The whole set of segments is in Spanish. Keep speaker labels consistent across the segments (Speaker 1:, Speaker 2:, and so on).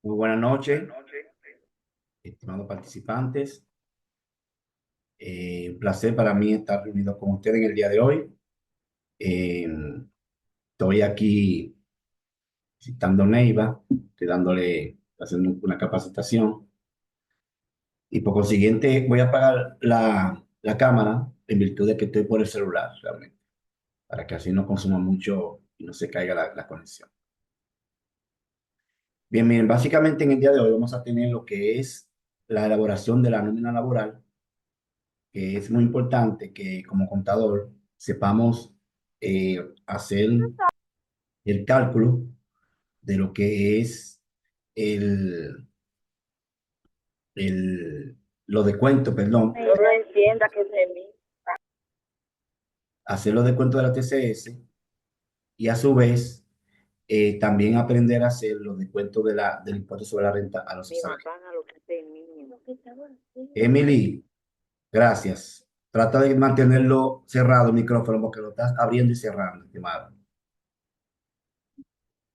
Speaker 1: Muy buenas noches, estimados participantes. Un placer para mí estar reunido con ustedes en el día de hoy. Eh, Estoy aquí citando Neiva, estoy haciendo una capacitación y por consiguiente voy a apagar la cámara en virtud de que estoy por el celular realmente, para que así no consuma mucho y no se caiga la conexión. Bien, miren, básicamente en el día de hoy vamos a tener lo que es la elaboración de la nómina laboral, que es muy importante que como contador sepamos hacer el cálculo de lo que es el, los descuentos, perdón,
Speaker 2: Yo no entienda que se mí.
Speaker 1: hacer los descuentos de la TCS y a su vez también aprender a hacer los descuentos del impuesto sobre la renta a los
Speaker 2: Mi
Speaker 1: asalariados.
Speaker 2: macana lo que se mí.
Speaker 1: Emily, gracias. Trata de mantenerlo cerrado el micrófono porque lo estás abriendo y cerrando, estimado.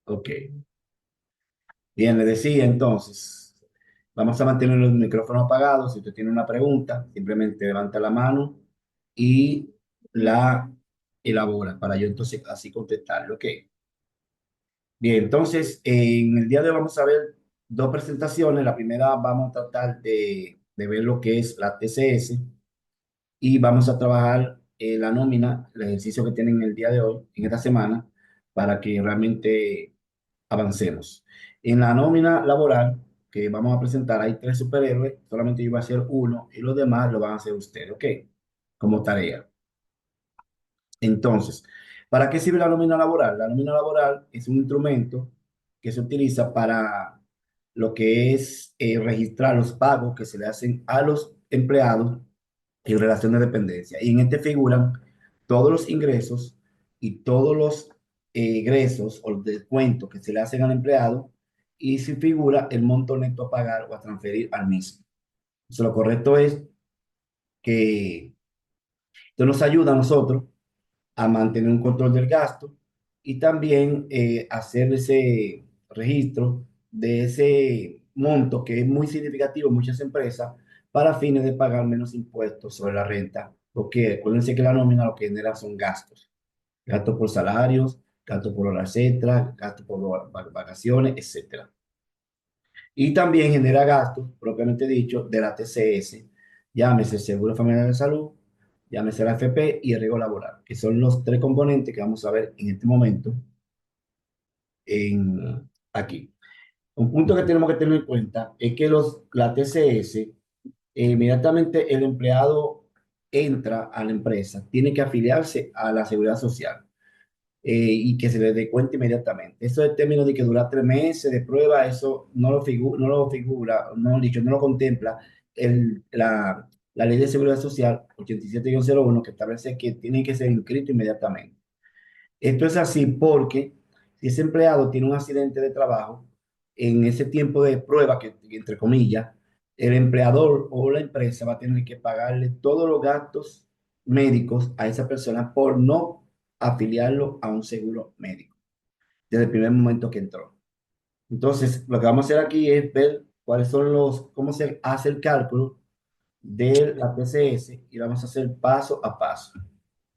Speaker 1: Ok. Bien, le decía entonces, vamos a mantener los micrófonos apagados. Si usted tiene una pregunta, simplemente levanta la mano y la elabora para yo entonces así contestarle. Ok. Bien, entonces en el día de hoy vamos a ver dos presentaciones. La primera vamos a tratar de ver lo que es la TCS y vamos a trabajar la nómina, el ejercicio que tienen el día de hoy, en esta semana, para que realmente avancemos. En la nómina laboral que vamos a presentar hay tres superhéroes, solamente yo voy a hacer uno y los demás lo van a hacer ustedes, ¿ok? Como tarea. Entonces, ¿para qué sirve la nómina laboral? La nómina laboral es un instrumento que se utiliza para lo que es registrar los pagos que se le hacen a los empleados en relación de dependencia. Y en este figuran todos los ingresos y todos los egresos o descuentos que se le hacen al empleado y se figura el monto neto a pagar o a transferir al mismo. Entonces, lo correcto es que esto nos ayuda a nosotros a mantener un control del gasto y también hacer ese registro de ese monto que es muy significativo en muchas empresas para fines de pagar menos impuestos sobre la renta, porque acuérdense que la nómina lo que genera son gastos, gastos por salarios, gastos por horas extras, gastos por vacaciones, etcétera. Y también genera gastos, propiamente dicho, de la TCS, llámese Seguro Familiar de Salud, llámese la AFP y el riesgo laboral, que son los tres componentes que vamos a ver en este momento aquí. Un punto que tenemos que tener en cuenta es que la TCS, inmediatamente el empleado entra a la empresa, tiene que afiliarse a la seguridad social y que se le dé cuenta inmediatamente. Eso es término de que dura 3 meses de prueba, eso no lo figura, no, dicho, no lo contempla la ley de seguridad social 87-01 que establece que tiene que ser inscrito inmediatamente. Esto es así porque si ese empleado tiene un accidente de trabajo, en ese tiempo de prueba, que entre comillas, el empleador o la empresa va a tener que pagarle todos los gastos médicos a esa persona por no afiliarlo a un seguro médico desde el primer momento que entró. Entonces, lo que vamos a hacer aquí es ver cómo se hace el cálculo de la TCS y vamos a hacer paso a paso.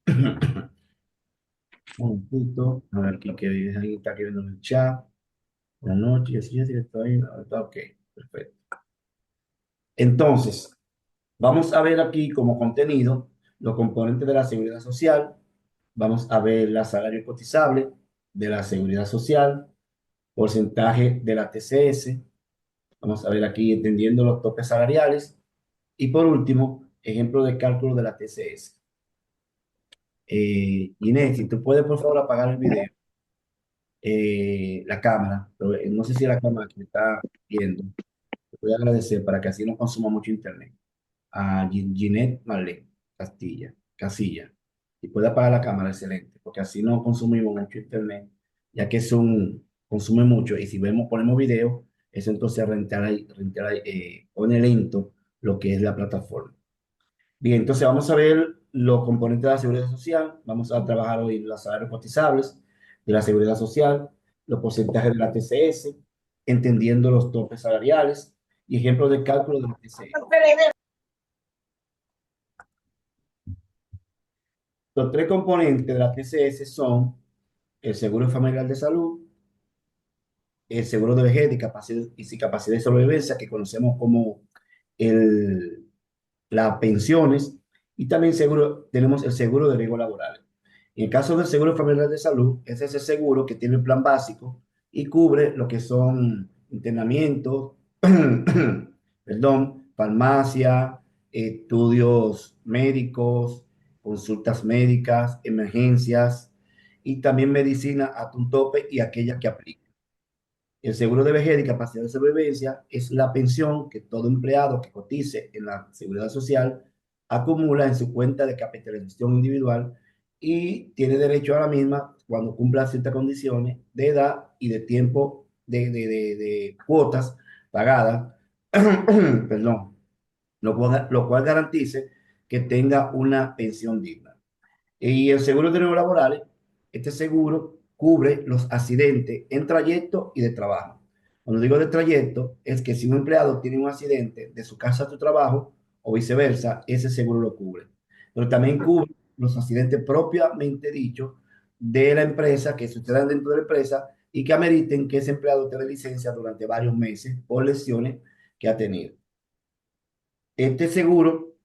Speaker 1: Un momentito, a ver aquí que alguien está escribiendo en el chat. Buenas noches, sí, sí, estoy, está ok, perfecto. Entonces, vamos a ver aquí como contenido los componentes de la seguridad social. Vamos a ver la salario cotizable de la seguridad social, porcentaje de la TCS. Vamos a ver aquí entendiendo los topes salariales. Y por último, ejemplo de cálculo de la TCS. Inés, si tú puedes por favor apagar el video, la cámara, pero, no sé si la cámara que me está viendo, te voy a agradecer para que así no consuma mucho internet. A Ginette Marlene Casilla. Si puede apagar la cámara, excelente, porque así no consumimos mucho internet, ya que consume mucho. Y si ponemos video, eso entonces pone lento lo que es la plataforma. Bien, entonces vamos a ver los componentes de la seguridad social. Vamos a trabajar hoy los salarios cotizables de la seguridad social, los porcentajes de la TCS, entendiendo los topes salariales y ejemplos de cálculo de la TCS. Los tres componentes de la TCS son el seguro familiar de salud, el seguro de vejez y discapacidad y sobrevivencia, que conocemos como el, las pensiones, y también tenemos el seguro de riesgos laborales. En el caso del seguro familiar de salud, ese es el seguro que tiene el plan básico y cubre lo que son internamientos, perdón, farmacia, estudios médicos, consultas médicas, emergencias y también medicina hasta un tope y aquella que aplica. El seguro de vejez y capacidad de sobrevivencia es la pensión que todo empleado que cotice en la seguridad social acumula en su cuenta de capitalización individual y tiene derecho a la misma cuando cumpla ciertas condiciones de edad y de tiempo de cuotas pagadas, perdón, lo cual garantice que tenga una pensión digna. Y el seguro de riesgos laborales, este seguro cubre los accidentes en trayecto y de trabajo. Cuando digo de trayecto, es que si un empleado tiene un accidente de su casa a su trabajo o viceversa, ese seguro lo cubre. Pero también cubre los accidentes propiamente dichos de la empresa que sucedan dentro de la empresa y que ameriten que ese empleado tenga licencia durante varios meses por lesiones que ha tenido. Este seguro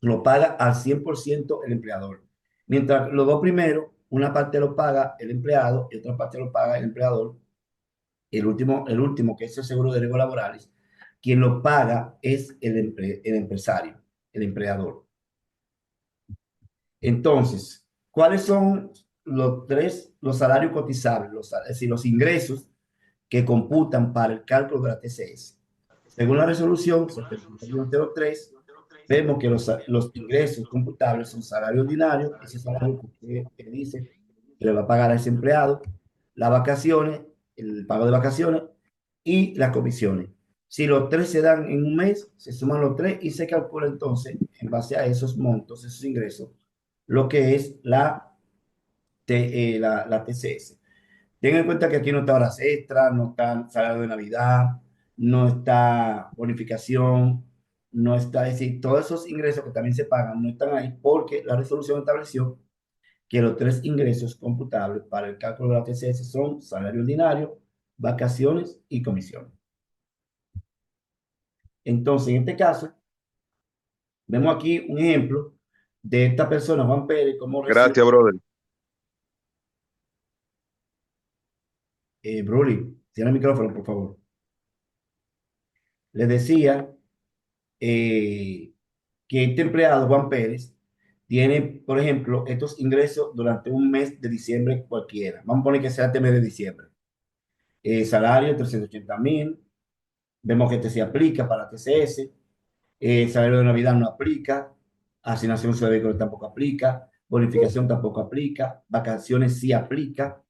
Speaker 1: lo paga al 100% el empleador. Mientras los dos primeros, una parte lo paga el empleado y otra parte lo paga el empleador. El último, que es el seguro de riesgos laborales, quien lo paga es el empresario, el empleador. Entonces, ¿cuáles son los salarios cotizables, es decir, los ingresos que computan para el cálculo de la TCS? Según la resolución 7103, vemos que los ingresos computables son salario ordinario, ese salario que usted dice que le va a pagar a ese empleado, las vacaciones, el pago de vacaciones y las comisiones. Si los tres se dan en un mes, se suman los tres y se calcula entonces, en base a esos montos, esos ingresos, lo que es la TCS. Tengan en cuenta que aquí no está horas extras, no está salario de Navidad, no está bonificación, no está, es decir, todos esos ingresos que también se pagan no están ahí porque la resolución estableció que los tres ingresos computables para el cálculo de la TCS son salario ordinario, vacaciones y comisión. Entonces, en este caso, vemos aquí un ejemplo de esta persona, Juan Pérez, cómo recibe.
Speaker 3: Gracias, brother.
Speaker 1: Broly, tiene el micrófono, por favor. Les decía eh, que este empleado, Juan Pérez, tiene, por ejemplo, estos ingresos durante un mes de diciembre cualquiera. Vamos a poner que sea este mes de diciembre. Salario 380.000. Vemos que este se aplica para TCS. Salario de Navidad no aplica. Asignación de vehículo tampoco aplica. Bonificación tampoco aplica. Vacaciones sí aplica.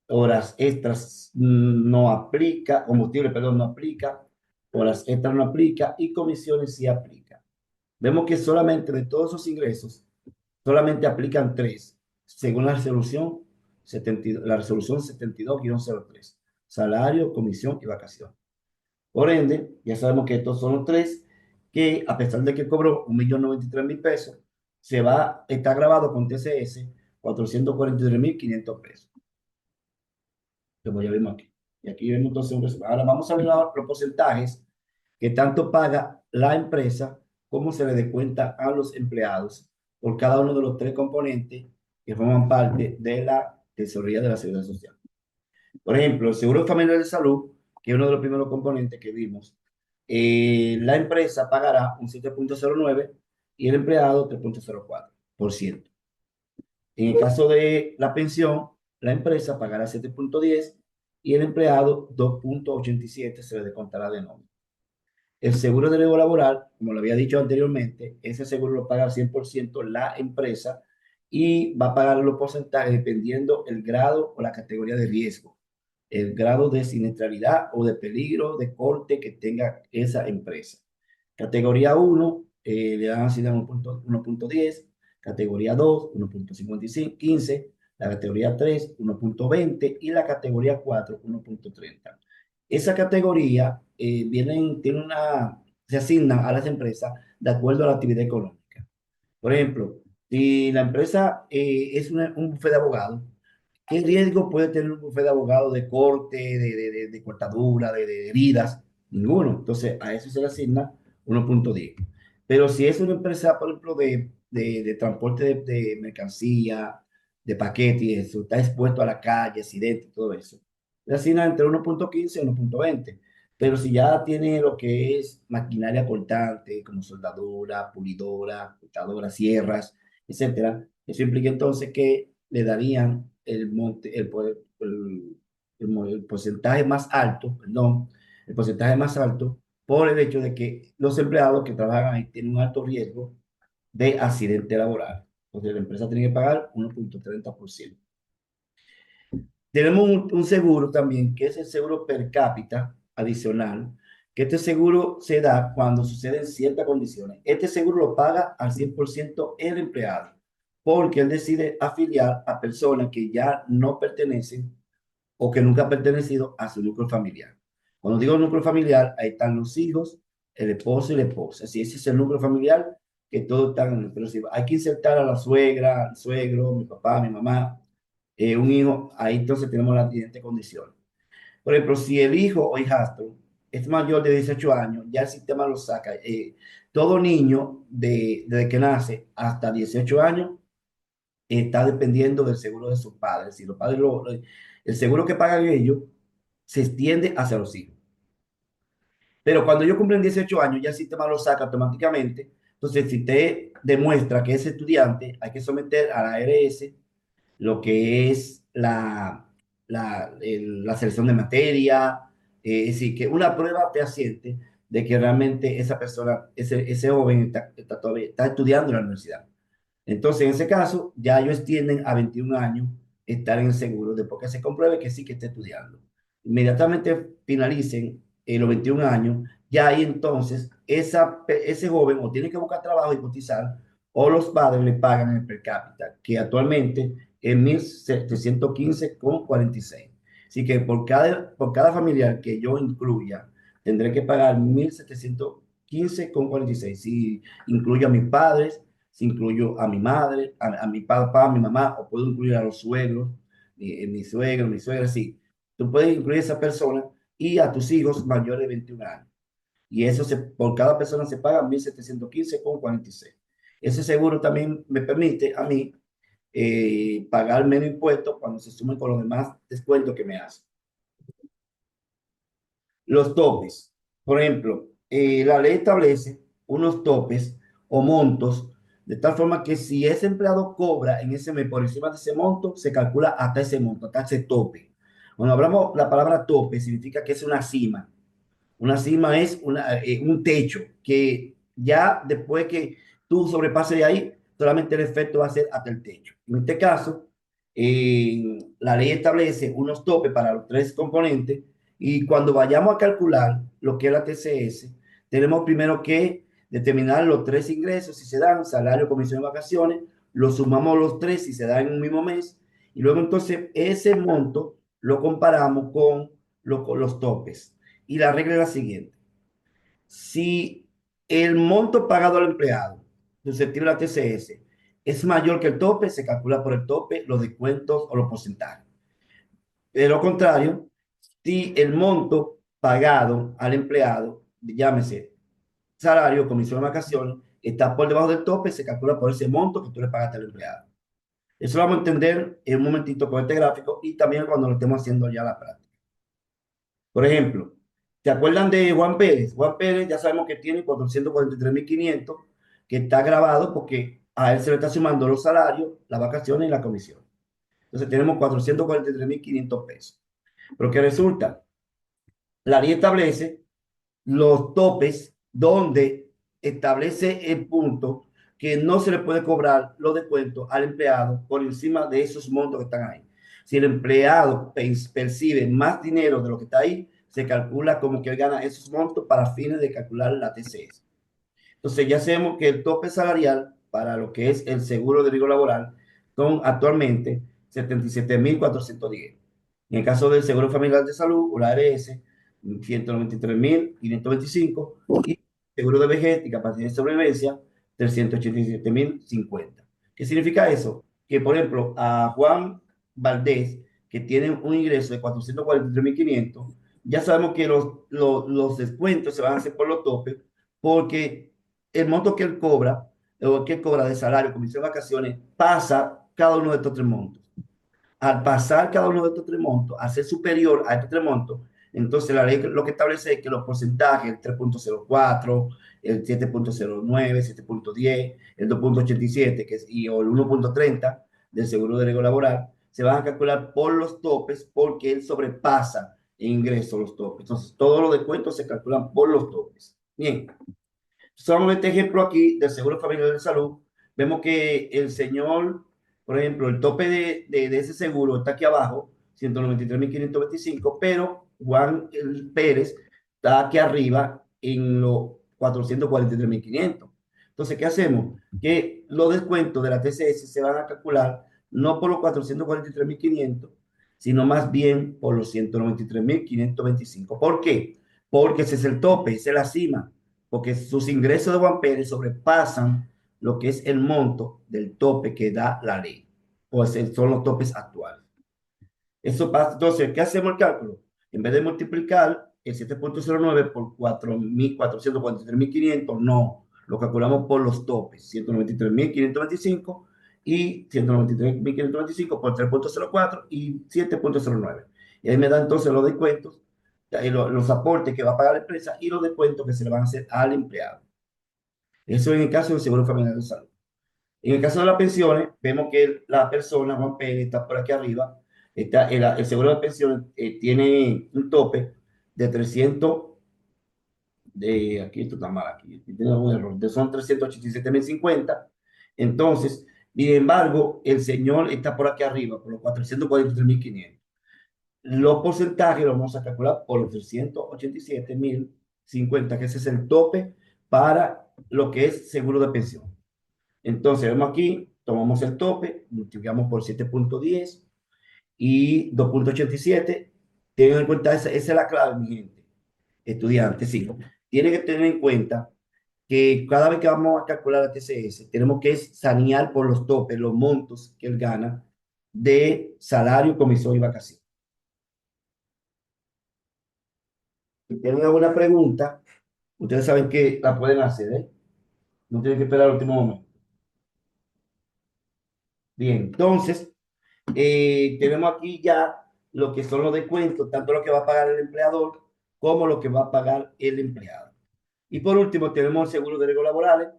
Speaker 1: Horas extras no aplica. Combustible, perdón, no aplica. Horas extras no aplica. Y comisiones sí aplica. Vemos que solamente de todos esos ingresos, solamente aplican tres, según la resolución 72-03, salario, comisión y vacación. Por ende, ya sabemos que estos son los tres que, a pesar de que cobró 1.093.000 pesos, está grabado con TCS 443.500 pesos. Como ya vimos aquí. Y aquí vemos entonces un resumen. Ahora vamos a ver los porcentajes que tanto paga la empresa como se le descuenta a los empleados por cada uno de los tres componentes que forman parte de la tesorería de la seguridad social. Por ejemplo, el seguro familiar de salud, que es uno de los primeros componentes que vimos, la empresa pagará un 7.09 y el empleado 3.04%. En el caso de la pensión, la empresa pagará 7.10 y el empleado 2.87 se le descontará de nómina. El seguro de riesgo laboral, como lo había dicho anteriormente, ese seguro lo paga al 100% la empresa y va a pagar los porcentajes dependiendo el grado o la categoría de riesgo, el grado de siniestralidad o de peligro de corte que tenga esa empresa. Categoría 1, le dan así de 1.10, Categoría 2, 1.15, la categoría 3, 1.20 y la categoría 4, 1.30. Esa categoría se asignan a las empresas de acuerdo a la actividad económica. Por ejemplo, si la empresa es un bufete de abogados, ¿qué riesgo puede tener un bufete de abogados de corte, de cortadura, de heridas? Ninguno. Entonces, a eso se le asigna 1.10. Pero si es una empresa, por ejemplo, de transporte de mercancía, de paquete y eso, está expuesto a la calle, accidente y todo eso, le asigna entre 1.15 y 1.20. Pero si ya tiene lo que es maquinaria cortante, como soldadura, pulidora, cortadora, sierras, etcétera, eso implica entonces que le darían el porcentaje más alto, perdón, el porcentaje más alto por el hecho de que los empleados que trabajan ahí tienen un alto riesgo de accidente laboral. Entonces la empresa tiene que pagar 1.30%. Tenemos un seguro también, que es el seguro per cápita adicional, que este seguro se da cuando suceden ciertas condiciones. Este seguro lo paga al 100% el empleado, porque él decide afiliar a personas que ya no pertenecen o que nunca han pertenecido a su núcleo familiar. Cuando digo núcleo familiar, ahí están los hijos, el esposo y la esposa. Si ese es el núcleo familiar, que todos están, pero si hay que insertar a la suegra, al suegro, mi papá, mi mamá, un hijo, ahí entonces tenemos las siguientes condiciones. Por ejemplo, si el hijo o hijastro es mayor de 18 años, ya el sistema lo saca. Todo niño desde que nace hasta 18 años está dependiendo del seguro de sus padres. Si los padres el seguro que pagan ellos se extiende hacia los hijos. Pero cuando ellos cumplen 18 años, ya el sistema lo saca automáticamente. Entonces, si usted demuestra que es estudiante, hay que someter a la ARS lo que es la selección de materia, es decir, que una prueba fehaciente de que realmente esa persona, ese joven todavía está estudiando en la universidad. Entonces, en ese caso, ya ellos tienden a 21 años estar en el seguro después que se compruebe que sí que está estudiando. Inmediatamente finalicen los 21 años, ya ahí entonces ese joven o tiene que buscar trabajo y cotizar o los padres le pagan el per cápita, que actualmente es 1.715,46. Así que por cada familiar que yo incluya, tendré que pagar 1.715,46. Si incluyo a mis padres, si incluyo a mi madre, a mi papá, a mi mamá, o puedo incluir a los suegros, mi suegro, mi suegra, sí. Tú puedes incluir a esa persona y a tus hijos mayores de 21 años. Y eso por cada persona se paga 1.715,46. Ese seguro también me permite a mí pagar menos impuestos cuando se sumen con los demás descuentos que me hacen. Los topes. Por ejemplo, la ley establece unos topes o montos de tal forma que si ese empleado cobra en ese mes por encima de ese monto, se calcula hasta ese monto, hasta ese tope. Cuando hablamos la palabra tope, significa que es una cima. Una cima es un techo que ya después que tú sobrepases de ahí, solamente el efecto va a ser hasta el techo. En este caso, la ley establece unos topes para los tres componentes y cuando vayamos a calcular lo que es la TCS, tenemos primero que determinar los tres ingresos, si se dan, salario, comisión de vacaciones, lo sumamos los tres si se da en un mismo mes y luego entonces ese monto lo comparamos con los topes. Y la regla es la siguiente. Si el monto pagado al empleado susceptible a TCS es mayor que el tope, se calcula por el tope los descuentos o los porcentajes. De lo contrario, si el monto pagado al empleado, llámese salario, comisión de vacaciones, está por debajo del tope, se calcula por ese monto que tú le pagaste al empleado. Eso lo vamos a entender en un momentito con este gráfico y también cuando lo estemos haciendo ya la práctica. Por ejemplo, ¿te acuerdan de Juan Pérez? Juan Pérez ya sabemos que tiene 443.500 que está grabado porque a él se le está sumando los salarios, las vacaciones y la comisión. Entonces tenemos 443.500 pesos. Pero ¿qué resulta? La ley establece los topes donde establece el punto que no se le puede cobrar los descuentos al empleado por encima de esos montos que están ahí. Si el empleado percibe más dinero de lo que está ahí, se calcula como que él gana esos montos para fines de calcular la TCS. Entonces ya sabemos que el tope salarial para lo que es el seguro de riesgo laboral son actualmente 77.410. En el caso del Seguro Familiar de Salud, o la ARS, 193.525 y seguro de vejez y capacidad de sobrevivencia, 387.050. ¿Qué significa eso? Que, por ejemplo, a Juan Valdés, que tiene un ingreso de 443.500, ya sabemos que los descuentos se van a hacer por los topes, porque el monto que él cobra, o que él cobra de salario, comisión de vacaciones, pasa cada uno de estos tres montos. Al pasar cada uno de estos tres montos, a ser superior a estos tres montos, entonces la ley lo que establece es que los porcentajes, el 3.04, el 7.09, 7.10, el 2.87 que es, o el 1.30 del seguro de riesgo laboral, se van a calcular por los topes porque él sobrepasa en ingreso los topes. Entonces, todos los descuentos se calculan por los topes. Bien, usamos este ejemplo aquí del Seguro Familiar de Salud. Vemos que el señor, por ejemplo, el tope de ese seguro está aquí abajo, 193.525, pero Juan Pérez está aquí arriba en los 443.500. Entonces, ¿qué hacemos? Que los descuentos de la TCS se van a calcular no por los 443.500, sino más bien por los 193.525. ¿Por qué? Porque ese es el tope, esa es la cima, porque sus ingresos de Juan Pérez sobrepasan lo que es el monto del tope que da la ley, pues son los topes actuales. Eso pasa, entonces, ¿qué hacemos el cálculo? En vez de multiplicar el 7.09 por 4.443.500, no, lo calculamos por los topes, 193.525 y 193.525 por 3.04 y 7.09. Y ahí me da entonces los descuentos, los aportes que va a pagar la empresa y los descuentos que se le van a hacer al empleado. Eso en el caso del Seguro Familiar de Salud. En el caso de las pensiones, vemos que la persona, Juan Pérez, está por aquí arriba. Está, el seguro de pensiones tiene un tope de 300, aquí esto está mal, aquí tiene un error, son 387.050. Entonces, sin embargo, el señor está por aquí arriba, por los 443.500. Los porcentajes los vamos a calcular por los 387.050, que ese es el tope para lo que es seguro de pensión. Entonces, vemos aquí, tomamos el tope, multiplicamos por 7.10 y 2.87. Tengan en cuenta, esa es la clave, mi gente, estudiantes, sí. Tienen que tener en cuenta que cada vez que vamos a calcular la TCS, tenemos que sanear por los topes, los montos que él gana de salario, comisión y vacaciones. Si tienen alguna pregunta, ustedes saben que la pueden hacer, ¿eh? No tienen que esperar al último momento. Bien, entonces, tenemos aquí ya lo que son los descuentos, tanto lo que va a pagar el empleador como lo que va a pagar el empleado. Y por último, tenemos el seguro de riesgos laborales.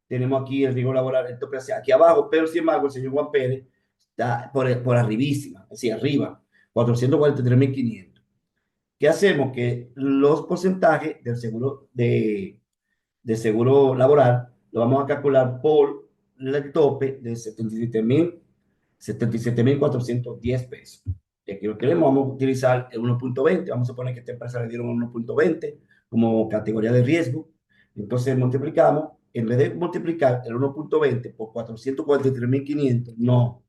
Speaker 1: Tenemos aquí el riesgo laboral, el tope hacia aquí abajo, pero sin embargo, el señor Juan Pérez está por arribísima, es decir, arriba, 443.500. ¿Qué hacemos? Que los porcentajes del seguro de seguro laboral lo vamos a calcular por el tope de 77.410 pesos. Y aquí lo queremos, vamos a utilizar el 1.20, vamos a poner que esta empresa le dieron 1.20 como categoría de riesgo. Entonces multiplicamos, en vez de multiplicar el 1.20 por 443.500, no,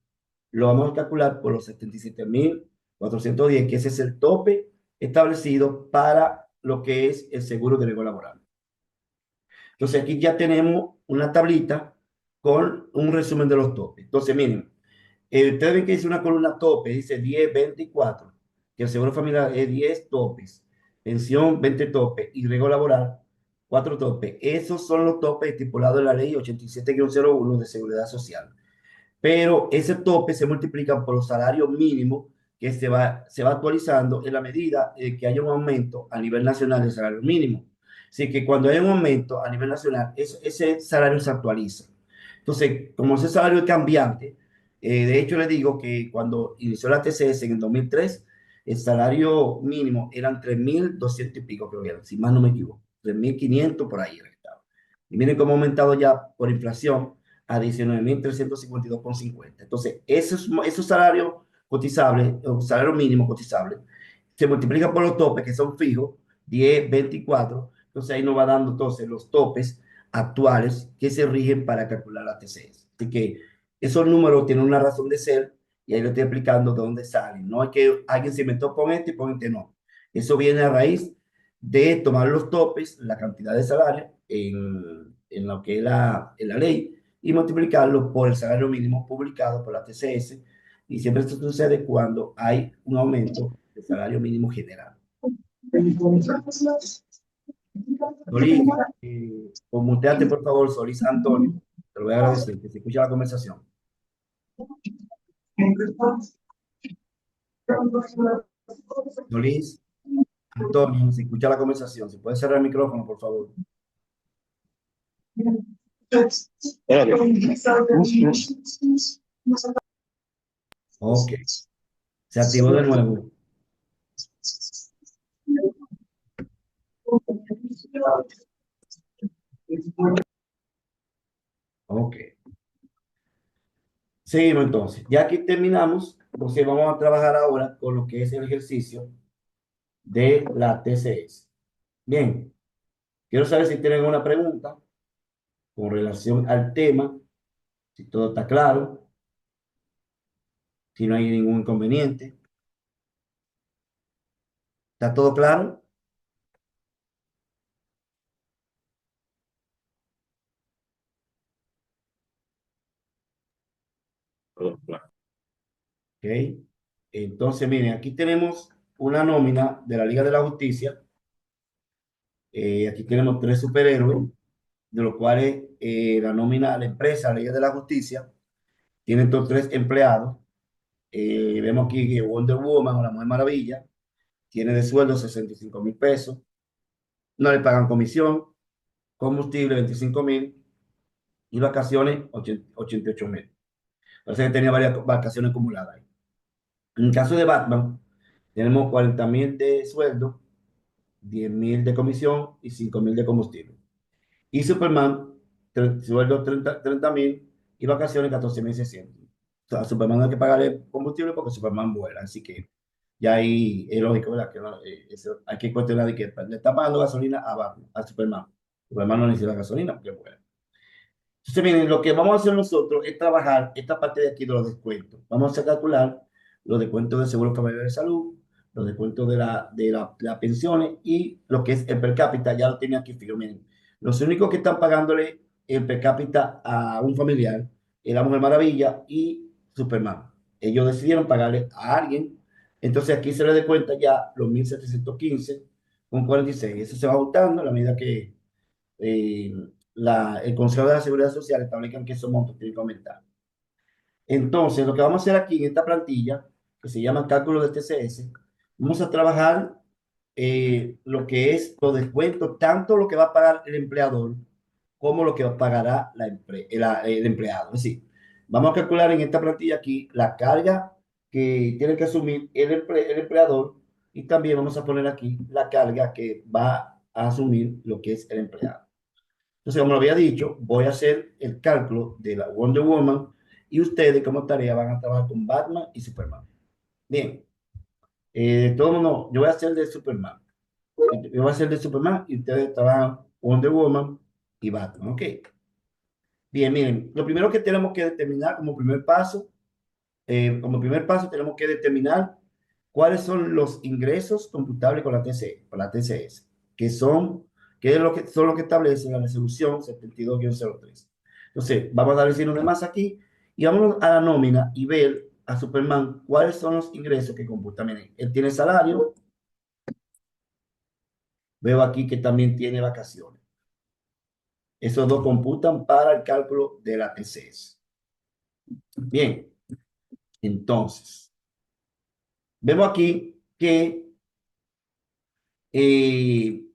Speaker 1: lo vamos a calcular por los 77.410, que ese es el tope establecido para lo que es el seguro de riesgo laboral. Entonces aquí ya tenemos una tablita con un resumen de los topes. Entonces miren, ustedes ven que dice una columna tope, dice 10, 24, que el seguro familiar es 10 topes, pensión 20 topes y riesgo laboral 4 topes. Esos son los topes estipulados en la ley 87-01 de seguridad social, pero ese tope se multiplica por los salarios mínimos que se va actualizando en la medida que haya un aumento a nivel nacional del salario mínimo. Así que cuando hay un aumento a nivel nacional, ese salario se actualiza. Entonces, como ese salario es cambiante, de hecho le digo que cuando inició la TCS en el 2003, el salario mínimo eran 3.200 y pico, creo que eran, si más no me equivoco, 3.500 por ahí era que estaba. Y miren cómo ha aumentado ya por inflación a 19.352,50. Entonces, esos salarios cotizables, o salario mínimo cotizable, se multiplican por los topes que son fijos, 10, 24. Entonces, ahí nos va dando entonces los topes actuales que se rigen para calcular la TCS. Así que esos números tienen una razón de ser y ahí lo estoy explicando de dónde salen. No es que alguien se inventó con este y con este no. Eso viene a raíz de tomar los topes, la cantidad de salario en lo que es en la ley y multiplicarlo por el salario mínimo publicado por la TCS. Y siempre esto sucede cuando hay un aumento del salario mínimo general. Solís, muteate por favor, Solís Antonio. Te lo voy a agradecer, que se escucha la conversación. Solís Antonio, se escucha la conversación. ¿Se puede cerrar el micrófono, por favor? Ok, se activó de nuevo. Ok, seguimos entonces. Ya aquí terminamos, entonces vamos a trabajar ahora con lo que es el ejercicio de la TCS. Bien, quiero saber si tienen una pregunta con relación al tema, si todo está claro, si no hay ningún inconveniente. ¿Está todo claro? Ok. Entonces, miren, aquí tenemos una nómina de la Liga de la Justicia. Aquí tenemos tres superhéroes, de los cuales la nómina, la empresa, la Liga de la Justicia, tiene estos tres empleados. Vemos aquí que Wonder Woman o la Mujer Maravilla tiene de sueldo 65.000 pesos. No le pagan comisión, combustible 25.000 y vacaciones 88.000. Parece que tenía varias vacaciones acumuladas ahí. En el caso de Batman, tenemos 40.000 de sueldo, 10.000 de comisión y 5.000 de combustible. Y Superman, sueldo 30.000 y vacaciones 14.600. O sea, a Superman no hay que pagarle combustible porque Superman vuela. Así que ya ahí es lógico, ¿verdad? Que hay que cuestionar de que le está pagando gasolina a Batman, a Superman. Superman no necesita gasolina porque vuela. Entonces, miren, lo que vamos a hacer nosotros es trabajar esta parte de aquí de los descuentos. Vamos a calcular los descuentos del Seguro Familiar de Salud, los descuentos de las pensiones y lo que es el per cápita, ya lo tenía aquí fijo. Miren, los únicos que están pagándole el per cápita a un familiar es la Mujer Maravilla y Superman. Ellos decidieron pagarle a alguien, entonces aquí se le descuenta ya los 1.715,46. Eso se va ajustando a la medida que eh, el Consejo de la Seguridad Social establezcan que esos montos tienen que aumentar. Entonces, lo que vamos a hacer aquí en esta plantilla, que se llama cálculo de TCS, vamos a trabajar lo que es los descuentos, tanto lo que va a pagar el empleador como lo que pagará el empleado. Es decir, vamos a calcular en esta plantilla aquí la carga que tiene que asumir el empleador y también vamos a poner aquí la carga que va a asumir lo que es el empleado. Entonces, como lo había dicho, voy a hacer el cálculo de la Wonder Woman y ustedes como tarea van a trabajar con Batman y Superman. Bien, todo mundo, yo voy a hacer de Superman. Yo voy a hacer de Superman y ustedes trabajan Wonder Woman y Batman, ¿ok? Bien, miren, lo primero que tenemos que determinar como primer paso tenemos que determinar cuáles son los ingresos computables con la TCS, que son, que es lo que son lo que establece la resolución 72-03. Entonces, vamos a dar el signo de más aquí y vamos a la nómina y ver a Superman cuáles son los ingresos que computa. Miren, él tiene salario, veo aquí que también tiene vacaciones. Esos dos computan para el cálculo de la TCS. Bien, entonces, vemos aquí que eh,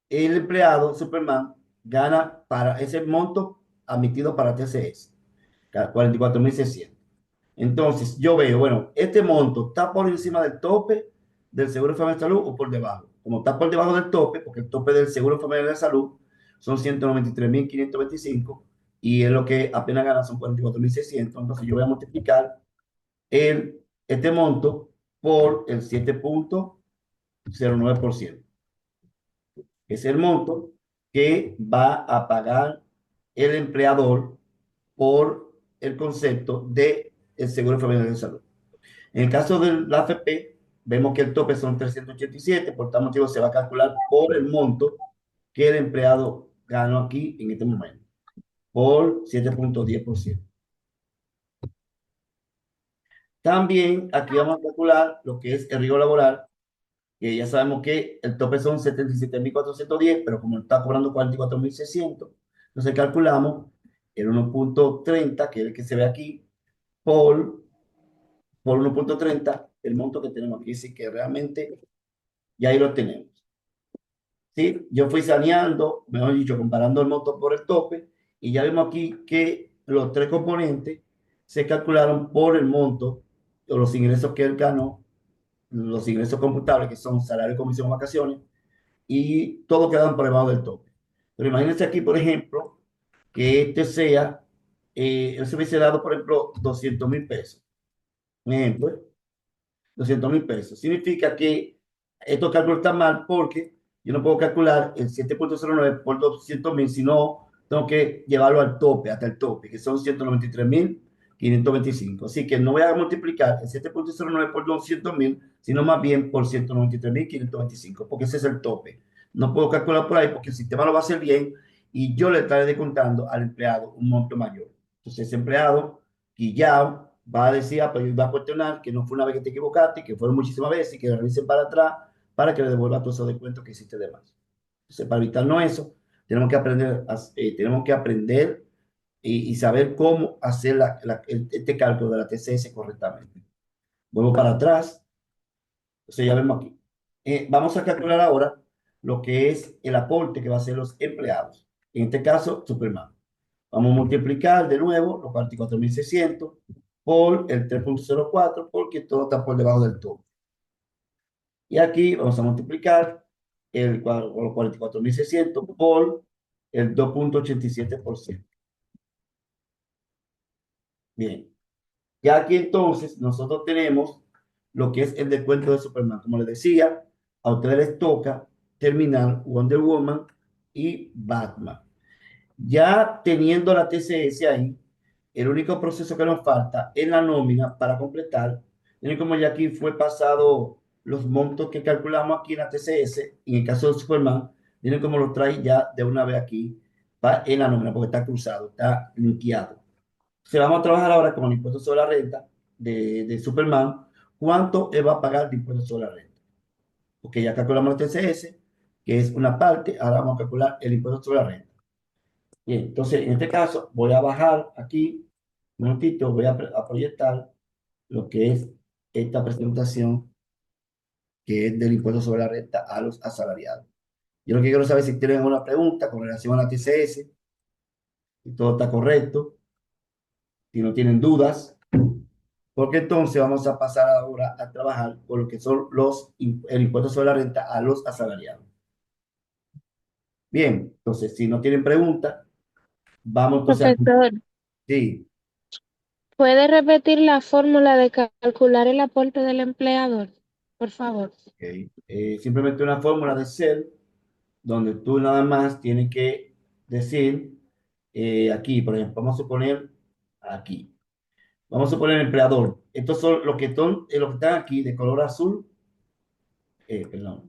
Speaker 1: el empleado Superman gana para ese monto admitido para TCS, 44.600. Entonces, yo veo, bueno, este monto está por encima del tope del Seguro Familiar de Salud o por debajo. Como está por debajo del tope, porque el tope del Seguro Familiar de Salud son 193.525 y es lo que apenas gana son 44.600. Entonces, yo voy a multiplicar este monto por el 7.09%. Es el monto que va a pagar el empleador por el concepto de el seguro familiar de salud. En el caso de la AFP, vemos que el tope son 387, por tal motivo se va a calcular por el monto que el empleado ganó aquí en este momento, por 7,10%. También aquí vamos a calcular lo que es el riesgo laboral, que ya sabemos que el tope son 77.410, pero como está cobrando 44.600, entonces calculamos el 1,30, que es el que se ve aquí, por, por 1,30, el monto que tenemos aquí. Así que realmente ya ahí lo tenemos. ¿Sí? Yo fui saneando, mejor dicho, comparando el monto por el tope, y ya vemos aquí que los tres componentes se calcularon por el monto o los ingresos que él ganó, los ingresos computables, que son salario, comisión, vacaciones, y todo quedan por debajo del tope. Pero imagínense aquí, por ejemplo, que este sea, él se hubiese dado, por ejemplo, 200.000 pesos. Un ejemplo, 200.000 pesos. Significa que estos cálculos están mal porque yo no puedo calcular el 7,09 por 200.000, sino tengo que llevarlo al tope, hasta el tope, que son 193.525. Así que no voy a multiplicar el 7,09 por 200.000, sino más bien por 193.525, porque ese es el tope. No puedo calcular por ahí porque el sistema lo va a hacer bien y yo le estaré descontando al empleado un monto mayor. Entonces, ese empleado, quillao, va a decir, pues va a cuestionar que no fue una vez que te equivocaste, que fueron muchísimas veces y que revisen para atrás para que le devuelva todos esos descuentos que hiciste de más. Entonces, para evitarnos eso, tenemos que aprender y saber cómo hacer este cálculo de la TCS correctamente. Vuelvo para atrás, entonces ya vemos aquí. Vamos a calcular ahora lo que es el aporte que va a hacer los empleados. En este caso, Superman. Vamos a multiplicar de nuevo los 44.600 por el 3,04 porque todo está por debajo del todo. Y aquí vamos a multiplicar los 44.600 por el 2,87%. Bien, ya aquí entonces nosotros tenemos lo que es el descuento de Superman. Como les decía, a ustedes les toca terminar Wonder Woman y Batman. Ya teniendo la TCS ahí, el único proceso que nos falta es la nómina para completar. Miren como ya aquí fue pasado los montos que calculamos aquí en la TCS, en el caso de Superman, miren cómo lo trae ya de una vez aquí en la nómina, porque está cruzado, está linkeado. Se vamos a trabajar ahora con el impuesto sobre la renta de Superman. ¿Cuánto él va a pagar de impuesto sobre la renta? Porque ya calculamos la TCS, que es una parte, ahora vamos a calcular el impuesto sobre la renta. Bien, entonces en este caso voy a bajar aquí, un momentito, voy a proyectar lo que es esta presentación que es del impuesto sobre la renta a los asalariados. Yo lo que quiero saber es si tienen alguna pregunta con relación a la TCS, si todo está correcto, si no tienen dudas, porque entonces vamos a pasar ahora a trabajar con lo que son el impuesto sobre la renta a los asalariados. Bien, entonces si no tienen pregunta, vamos entonces a...
Speaker 2: Profesor,
Speaker 1: Sí,
Speaker 2: ¿puede repetir la fórmula de calcular el aporte del empleador? Por favor.
Speaker 1: ok. Simplemente una fórmula de Excel donde tú nada más tienes que decir aquí, por ejemplo, vamos a suponer aquí, vamos a suponer empleador. Estos son los que están aquí de color azul. Perdón,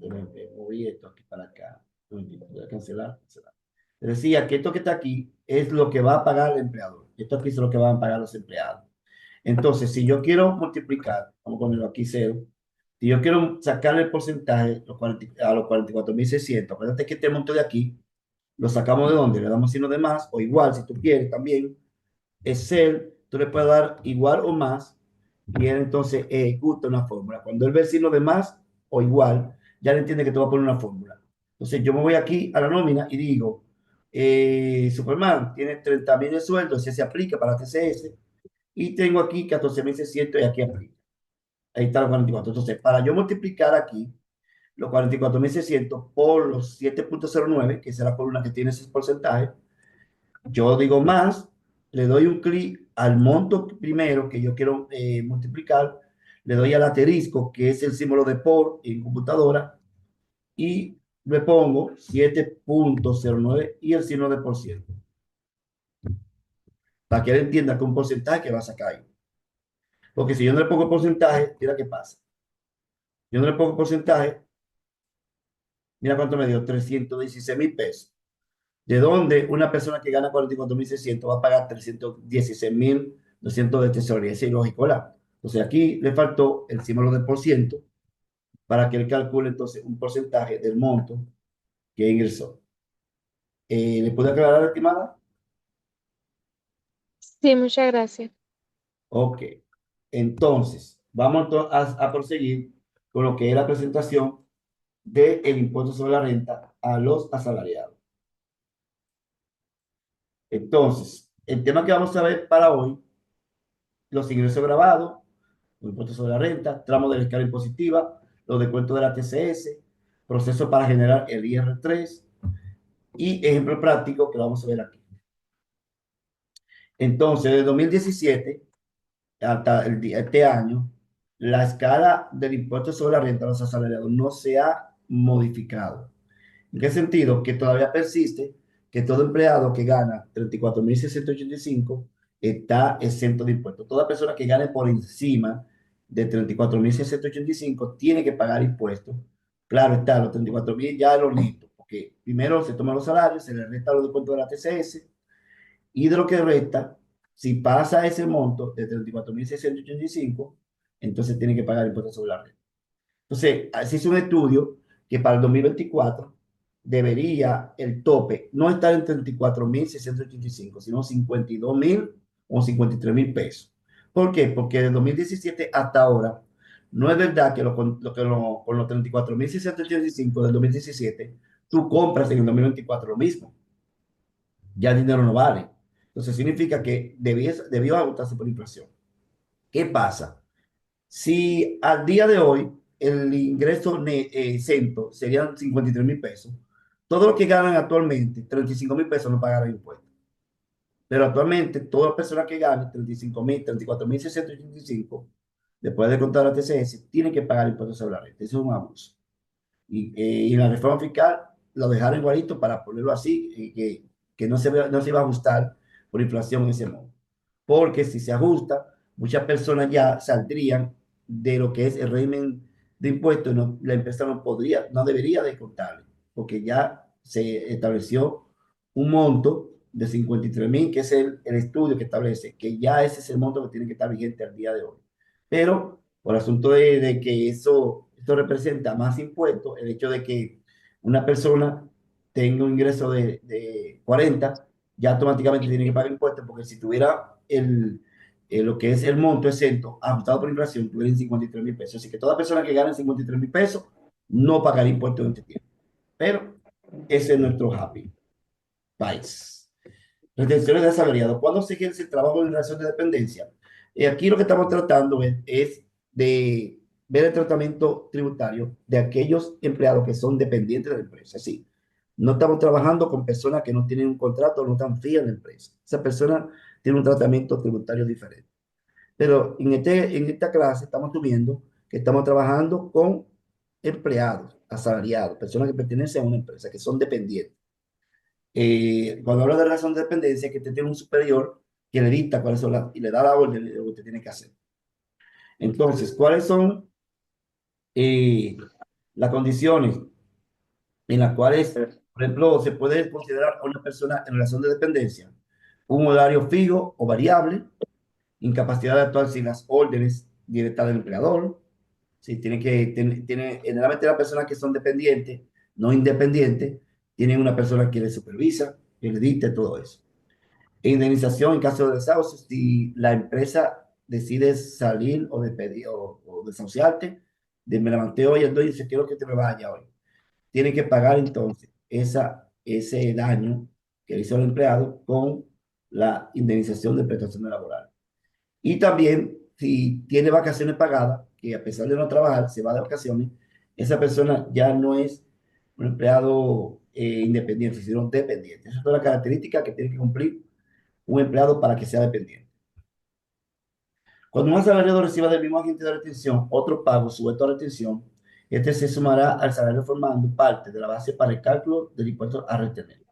Speaker 1: moví esto aquí para acá. Un momentito, voy a cancelar, cancelar. Te decía que esto que está aquí es lo que va a pagar el empleador. Esto aquí es lo que van a pagar los empleados. Entonces, si yo quiero multiplicar, vamos a ponerlo aquí cero, si yo quiero sacar el porcentaje a los 44.600, acuérdate que este monto de aquí lo sacamos de dónde, le damos signo de más, o igual, si tú quieres también, Excel, tú le puedes dar igual o más, y él entonces ejecuta una fórmula. Cuando él ve el signo de más o igual, ya le entiende que te va a poner una fórmula. Entonces yo me voy aquí a la nómina y digo, Superman tiene 30.000 de sueldo, ese se aplica para TCS, y tengo aquí 14.600 y aquí aplica. Ahí está los 44. Entonces, para yo multiplicar aquí los 44.600 por los 7,09, que es la columna que tiene ese porcentaje, yo digo más, le doy un clic al monto primero que yo quiero multiplicar, le doy al asterisco, que es el símbolo de por en computadora, y le pongo 7,09 y el signo de por ciento. para que él entienda que un porcentaje que va a sacar ahí. Porque si yo no le pongo porcentaje, mira qué pasa. Yo no le pongo porcentaje, mira cuánto me dio, 316.000 pesos. De donde una persona que gana 44.600 va a pagar 316.200 de tesorería. Es ilógico, ¿verdad? Entonces aquí le faltó el símbolo del por ciento para que él calcule entonces un porcentaje del monto que ingresó. ¿Le puede aclarar, estimada?
Speaker 2: Sí, muchas gracias.
Speaker 1: Ok. Entonces, vamos a proseguir con lo que es la presentación del impuesto sobre la renta a los asalariados. Entonces, el tema que vamos a ver para hoy, los ingresos grabados, los impuestos sobre la renta, tramo de la escala impositiva, los descuentos de la TCS, proceso para generar el IR3 y ejemplo práctico que lo vamos a ver aquí. Entonces, de 2017 hasta este año, la escala del impuesto sobre la renta de los asalariados no se ha modificado. ¿En qué sentido? Que todavía persiste que todo empleado que gana 34.685 está exento de impuestos. Toda persona que gane por encima de 34.685 tiene que pagar impuestos. Claro está, los 34.000 ya es lo listo, porque primero se toman los salarios, se le resta los descuentos de la TCS y de lo que resta, si pasa ese monto de 34.685, entonces tiene que pagar impuestos sobre la renta. Entonces, se hizo un estudio que para el 2024 debería el tope no estar en 34.685, sino 52.000 o 53.000 pesos. ¿Por qué? Porque de 2017 hasta ahora, no es verdad que con los 34.685 del 2017, tú compras en el 2024 lo mismo. Ya el dinero no vale. Entonces significa que debió ajustarse por inflación. ¿Qué pasa? Si al día de hoy el ingreso exento serían 53.000 pesos, todo lo que ganan actualmente, 35.000 pesos, no pagarán impuestos. Pero actualmente, todas las personas que ganen 35.000, 34.685, después de contar la TCS, tienen que pagar impuestos sobre la renta. Eso es un abuso. Y en la reforma fiscal lo dejaron igualito para ponerlo así, que no se iba a ajustar por inflación en ese modo. Porque si se ajusta, muchas personas ya saldrían de lo que es el régimen de impuestos, no, la empresa no debería de contarle, porque ya se estableció un monto de 53.000, que es el estudio que establece, que ya ese es el monto que tiene que estar vigente al día de hoy. Pero por asunto de que esto representa más impuestos, el hecho de que una persona tenga un ingreso de 40, ya automáticamente tiene que pagar impuestos, porque si tuviera lo que es el monto exento ajustado por inflación, tuviera 53.000 pesos. Así que toda persona que gane 53.000 pesos no pagará impuestos en este tiempo. Pero ese es nuestro happy país. Retenciones de asalariados. ¿Cuándo se ejerce el trabajo en relación de dependencia? Aquí lo que estamos tratando es de ver el tratamiento tributario de aquellos empleados que son dependientes de la empresa. Sí, no estamos trabajando con personas que no tienen un contrato, no están frías en la empresa. Esa persona tiene un tratamiento tributario diferente. Pero en esta clase estamos asumiendo que estamos trabajando con empleados, asalariados, personas que pertenecen a una empresa, que son dependientes. Cuando hablo de relación de dependencia, que usted tiene un superior que le dicta cuáles son y le da la orden de lo que usted tiene que hacer. Entonces, ¿cuáles son eh, las condiciones en las cuales, por ejemplo, se puede considerar a una persona en relación de dependencia? Un horario fijo o variable, incapacidad de actuar sin las órdenes directas del empleador. Sí, generalmente las personas que son dependientes, no independientes, tienen una persona que les supervisa, que les dicte todo eso. Indemnización en caso de desahucio, si la empresa decide salir o despedir o desahuciarte, me levanté hoy, el dueño dice, quiero que te me vaya hoy. Tiene que pagar entonces ese daño que hizo el empleado con la indemnización de prestaciones laborales. Y también, si tiene vacaciones pagadas, que a pesar de no trabajar, se va de vacaciones, esa persona ya no es un empleado independiente, sino dependiente. Esa es toda la característica que tiene que cumplir un empleado para que sea dependiente. Cuando un asalariado reciba del mismo agente de retención otro pago sujeto a retención, este se sumará al salario formando parte de la base para el cálculo del impuesto a retener.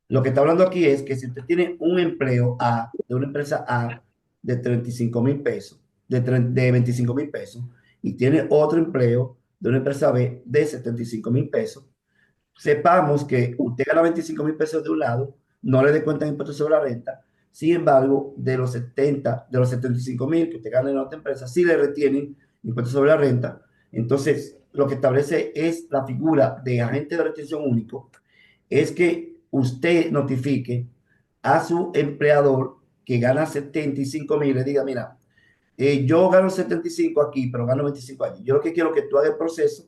Speaker 1: Lo que está hablando aquí es que si usted tiene un empleo A, de una empresa A, de 35.000 pesos, de 25.000 pesos, y tiene otro empleo de una empresa B de 75.000 pesos, sepamos que usted gana 25.000 pesos de un lado, no le descuentan impuestos sobre la renta. Sin embargo, de los 75.000 que usted gana en otra empresa, sí le retienen impuestos sobre la renta. Entonces, lo que establece es la figura de agente de retención único, es que usted notifique a su empleador que gana 75.000, le diga, mira, yo gano 75 aquí, pero gano 25 allí. Yo lo que quiero es que tú hagas el proceso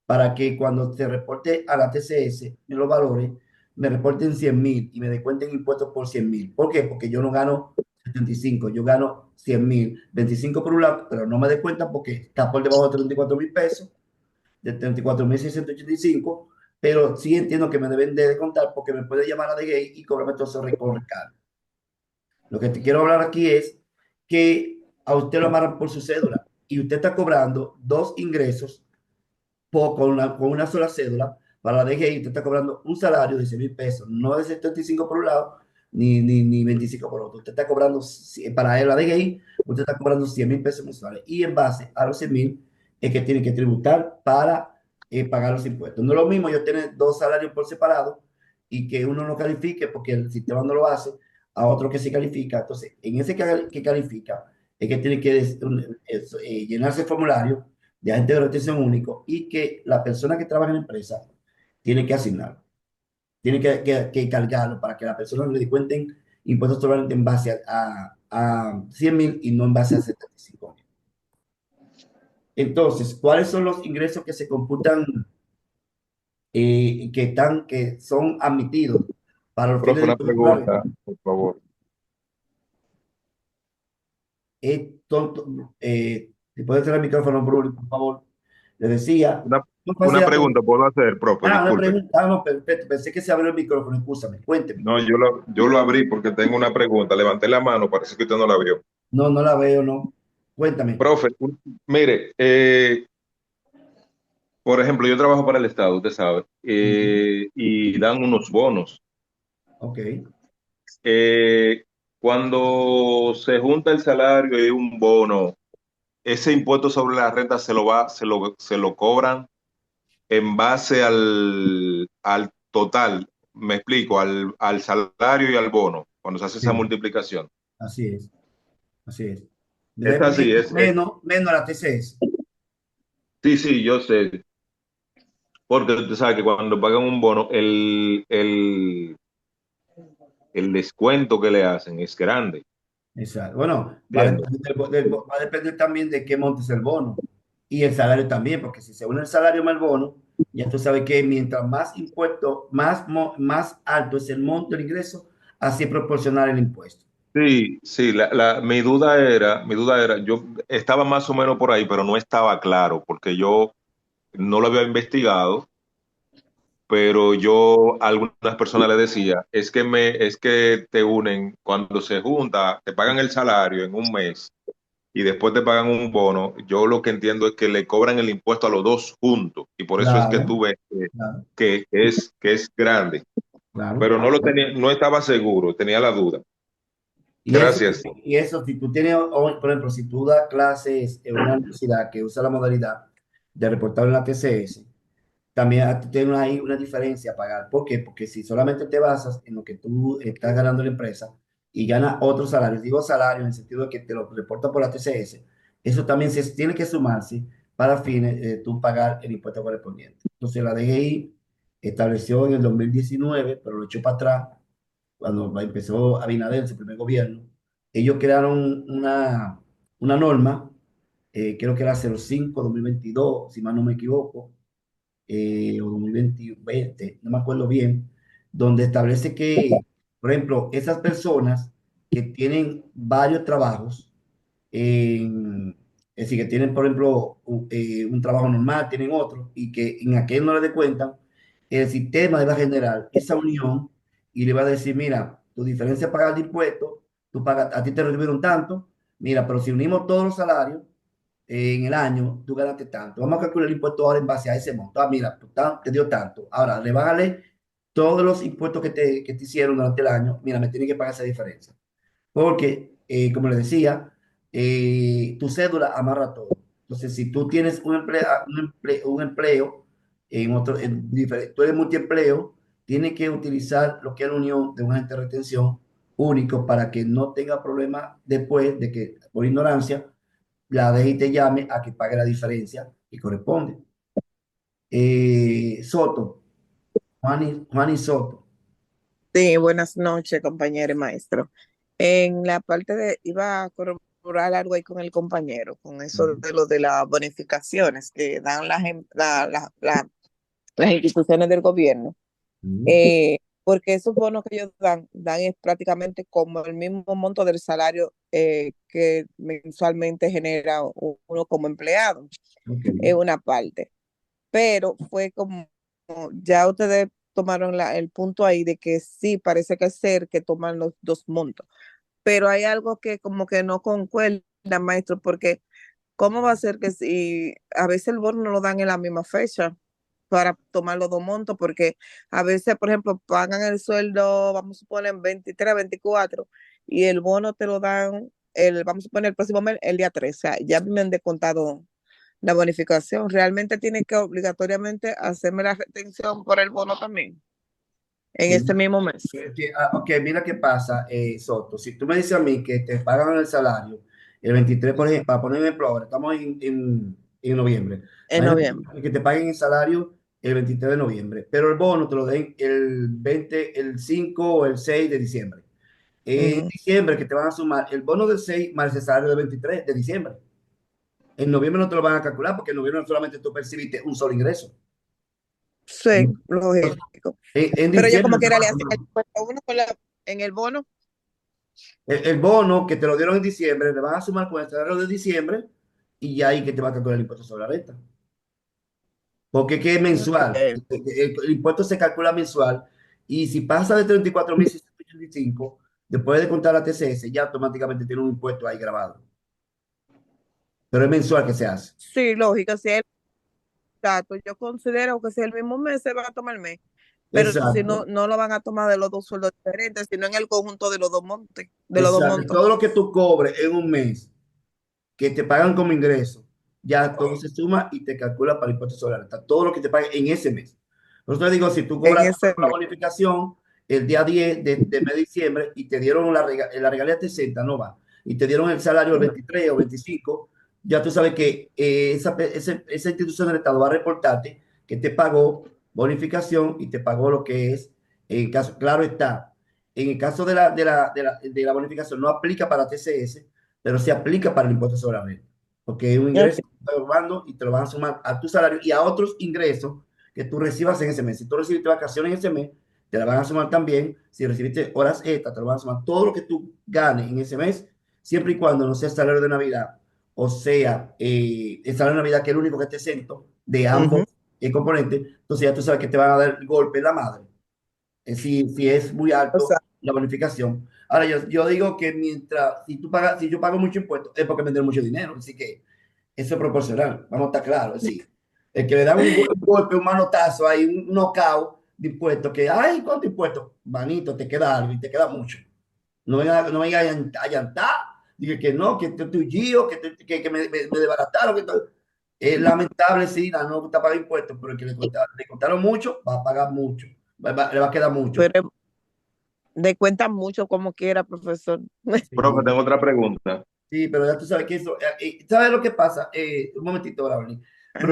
Speaker 1: para que cuando te reporte a la TCS en los valores, me reporten 100.000 y me descuenten impuestos por 100.000. ¿Por qué? Porque yo no gano 75, yo gano 100.000, 25 por un lado, pero no me descuentan porque está por debajo de 34.000 pesos, de 34.685, pero sí entiendo que me deben de contar porque me puede llamar a DGI y cobrarme todo ese recargo. Lo que te quiero hablar aquí es que a usted lo amarran por su cédula y usted está cobrando dos ingresos con una sola cédula para la DGI. Usted está cobrando un salario de 100.000 pesos, no de 75 por un lado, ni 25 por otro. Usted está cobrando, para la DGI, usted está cobrando 100.000 pesos mensuales y en base a los 100.000 es que tiene que tributar para pagar los impuestos. No es lo mismo yo tener dos salarios por separado y que uno no califique porque el sistema no lo hace, a otro que sí califica. Entonces, en ese que califica, es que tiene que llenarse el formulario de agente de retención único y que la persona que trabaja en la empresa tiene que asignarlo, tiene que cargarlo para que la persona le cuenten impuestos sobre en base a 100.000 y no en base a 75.000. Entonces, ¿cuáles son los ingresos que se computan, que son admitidos para los fines
Speaker 3: Profe,
Speaker 1: de
Speaker 3: una
Speaker 1: impuestos sobre la renta?
Speaker 3: pregunta, por favor.
Speaker 1: Tonto, si puede hacer el micrófono, por favor. Le decía,
Speaker 3: Una,
Speaker 1: no
Speaker 3: una
Speaker 1: fácil.
Speaker 3: pregunta puedo hacer, profe,
Speaker 1: Una
Speaker 3: disculpe.
Speaker 1: pregunta. No, perfecto. Pensé que se abrió el micrófono. Escúchame, cuénteme.
Speaker 3: No, yo lo abrí porque tengo una pregunta. Levanté la mano, parece que usted no la vio.
Speaker 1: No, no la veo, no. Cuéntame.
Speaker 3: Profe, mire, por ejemplo, yo trabajo para el Estado, usted sabe,
Speaker 1: Ujú.
Speaker 3: y dan unos bonos.
Speaker 1: Ok,
Speaker 3: Eh, Cuando se junta el salario y un bono, ese impuesto sobre la renta se lo cobran en base al total, me explico, al salario y al bono, cuando se hace esa
Speaker 1: sí,
Speaker 3: multiplicación.
Speaker 1: así es, así es.
Speaker 3: Es así,
Speaker 1: Menos la TCS.
Speaker 3: sí, sí, yo sé, porque usted sabe que cuando pagan un bono, el descuento que le hacen es grande,
Speaker 1: Exacto. Bueno,
Speaker 3: ¿entiendes?
Speaker 1: va a depender también de qué montes el bono y el salario también, porque si se une el salario más el bono, ya tú sabes que mientras más impuesto, más alto es el monto del ingreso, así es proporcional el impuesto.
Speaker 3: Sí, sí, mi duda era, yo estaba más o menos por ahí, pero no estaba claro, porque yo no lo había investigado, pero yo a algunas personas le decía, es que te unen, cuando se junta, te pagan el salario en un mes y después te pagan un bono, yo lo que entiendo es que le cobran el impuesto a los dos juntos, y por eso es que
Speaker 1: Claro,
Speaker 3: tú ves
Speaker 1: claro.
Speaker 3: que es grande,
Speaker 1: Claro.
Speaker 3: pero no estaba seguro, tenía la duda.
Speaker 1: Y eso,
Speaker 3: Gracias.
Speaker 1: y eso, si tú tienes, por ejemplo, si tú das clases en una universidad que usa la modalidad de reportar en la TCS, también tú tienes ahí una diferencia a pagar. ¿Por qué? Porque si solamente te basas en lo que tú estás ganando en la empresa y ganas otros salarios, digo salario en el sentido de que te lo reporta por la TCS, eso también se tiene que sumarse para fines de tú pagar el impuesto correspondiente. Entonces la DGI estableció en el 2019, pero lo echó para atrás cuando empezó Abinader, su primer gobierno. Ellos crearon una norma, creo que era 05/2022, si mal no me equivoco, o 2020, no me acuerdo bien, donde establece que, por ejemplo, esas personas que tienen varios trabajos, es decir, que tienen, por ejemplo, un trabajo normal, tienen otro, y que en aquel no le dé cuenta, el sistema le va a generar esa unión y le va a decir, mira, tu diferencia pagar de impuestos, tú pagas, a ti te recibieron tanto, mira, pero si unimos todos los salarios, en el año, tú ganaste tanto. Vamos a calcular el impuesto ahora en base a ese monto. Ah, mira, te dio tanto. Ahora, le bájale. todos los impuestos que te hicieron durante el año, mira, me tienen que pagar esa diferencia. Porque, como les decía, tu cédula amarra todo. Entonces, si tú tienes un empleo en otro, tú eres multiempleo, tienes que utilizar lo que es la unión de un agente de retención único para que no tenga problema después de que, por ignorancia, la DGI te llame a que pague la diferencia que corresponde. Soto, Juan y Soto.
Speaker 4: Sí, buenas noches, compañero y maestro. En la parte de, iba a corroborar algo ahí con el compañero, con eso de lo de las bonificaciones que dan las instituciones del gobierno.
Speaker 1: Ujú.
Speaker 4: Porque esos bonos que ellos dan es prácticamente como el mismo monto del salario que mensualmente genera uno como empleado,
Speaker 1: Ok.
Speaker 4: es una parte. Pero fue como, ya ustedes tomaron el punto ahí de que sí, parece que ser que toman los dos montos, pero hay algo que como que no concuerda, maestro, porque ¿cómo va a ser que si a veces el bono no lo dan en la misma fecha para tomar los dos montos? Porque a veces, por ejemplo, pagan el sueldo, vamos a suponer, en 23, 24, y el bono te lo dan, vamos a suponer, el próximo mes, el día 3. O sea, ya me han descontado la bonificación. Realmente tiene que obligatoriamente hacerme la retención por el bono también en
Speaker 1: Sí.
Speaker 4: este mismo mes,
Speaker 1: Ok, mira qué pasa, Soto. Si tú me dices a mí que te pagan el salario el 23, por ejemplo, para poner un ejemplo ahora, estamos en noviembre.
Speaker 4: en
Speaker 1: Imagínate
Speaker 4: noviembre.
Speaker 1: que te paguen el salario el 23 de noviembre, pero el bono te lo den el 20, el 5 o el 6 de diciembre. En
Speaker 4: Ujú.
Speaker 1: diciembre que te van a sumar el bono del 6 más el salario del 23 de diciembre. En noviembre no te lo van a calcular porque en noviembre solamente tú percibiste un solo ingreso.
Speaker 4: Sí,
Speaker 1: En,
Speaker 4: lógico.
Speaker 1: en
Speaker 4: Pero yo
Speaker 1: diciembre
Speaker 4: como
Speaker 1: te
Speaker 4: quiera
Speaker 1: van
Speaker 4: le
Speaker 1: a
Speaker 4: hacía
Speaker 1: sumar.
Speaker 4: el descuento a uno en el bono.
Speaker 1: El bono que te lo dieron en diciembre, le van a sumar con el salario de diciembre y ya ahí que te va a calcular el impuesto sobre la renta. Porque que es mensual.
Speaker 4: Okay.
Speaker 1: El impuesto se calcula mensual y si pasa de 34.685, después de contar la TCS, ya automáticamente tiene un impuesto ahí grabado. Pero es mensual que se hace.
Speaker 4: Sí, lógico, si es el dato, yo considero que si es el mismo mes se van a tomar el mes, pero si no,
Speaker 1: Exacto.
Speaker 4: no lo van a tomar de los dos sueldos diferentes, sino en el conjunto de los dos montes, de los dos
Speaker 1: Exacto. Y
Speaker 4: montos.
Speaker 1: todo lo que tú cobres en un mes que te pagan como ingreso, ya todo se suma y te calcula para el impuesto sobre la renta, todo lo que te paguen en ese mes. Por eso te digo, si tú
Speaker 4: En
Speaker 1: cobras
Speaker 4: ese
Speaker 1: la
Speaker 4: mes.
Speaker 1: bonificación el día 10 de mes de diciembre y te dieron la regalía de 60, no va, y te dieron el salario el 23 o 25, ya tú sabes que esa institución del Estado va a reportarte que te pagó bonificación y te pagó lo que es, en caso, claro está, en el caso de la bonificación no aplica para TCS, pero se aplica para el impuesto sobre la renta, porque es un ingreso
Speaker 4: Ok.
Speaker 1: que estás robando y te lo van a sumar a tu salario y a otros ingresos que tú recibas en ese mes. Si tú recibiste vacaciones en ese mes, te la van a sumar también. Si recibiste horas extras, te lo van a sumar. Todo lo que tú ganes en ese mes, siempre y cuando no sea salario de Navidad, o sea, el salario de Navidad, que es el único que esté exento de ambos
Speaker 4: Ujú.
Speaker 1: componentes, entonces ya tú sabes que te van a dar el golpe en la madre si es muy
Speaker 4: O
Speaker 1: alto
Speaker 4: sea,
Speaker 1: la bonificación. Ahora, yo digo que si yo pago mucho impuesto, es porque me den mucho dinero, así que eso es proporcional, vamos a estar claros, sí. El que le dan un golpe, un manotazo, hay un knockout de impuestos, que, ay, ¿cuánto impuesto? Manito, te queda algo y te queda mucho. No venga a llantar, dije que no, que estoy tuyo, que me desbarataron, es lamentable, sí, no me gusta pagar impuestos, pero el que le contaron mucho, va a pagar mucho, le va a quedar mucho.
Speaker 4: pero de cuenta mucho como quiera, profesor.
Speaker 3: Profe,
Speaker 1: Sí,
Speaker 3: tengo otra pregunta.
Speaker 1: sí, pero ya tú sabes que eso, ¿sabes lo que pasa? Un momentito, Brownie.
Speaker 4: Ajá.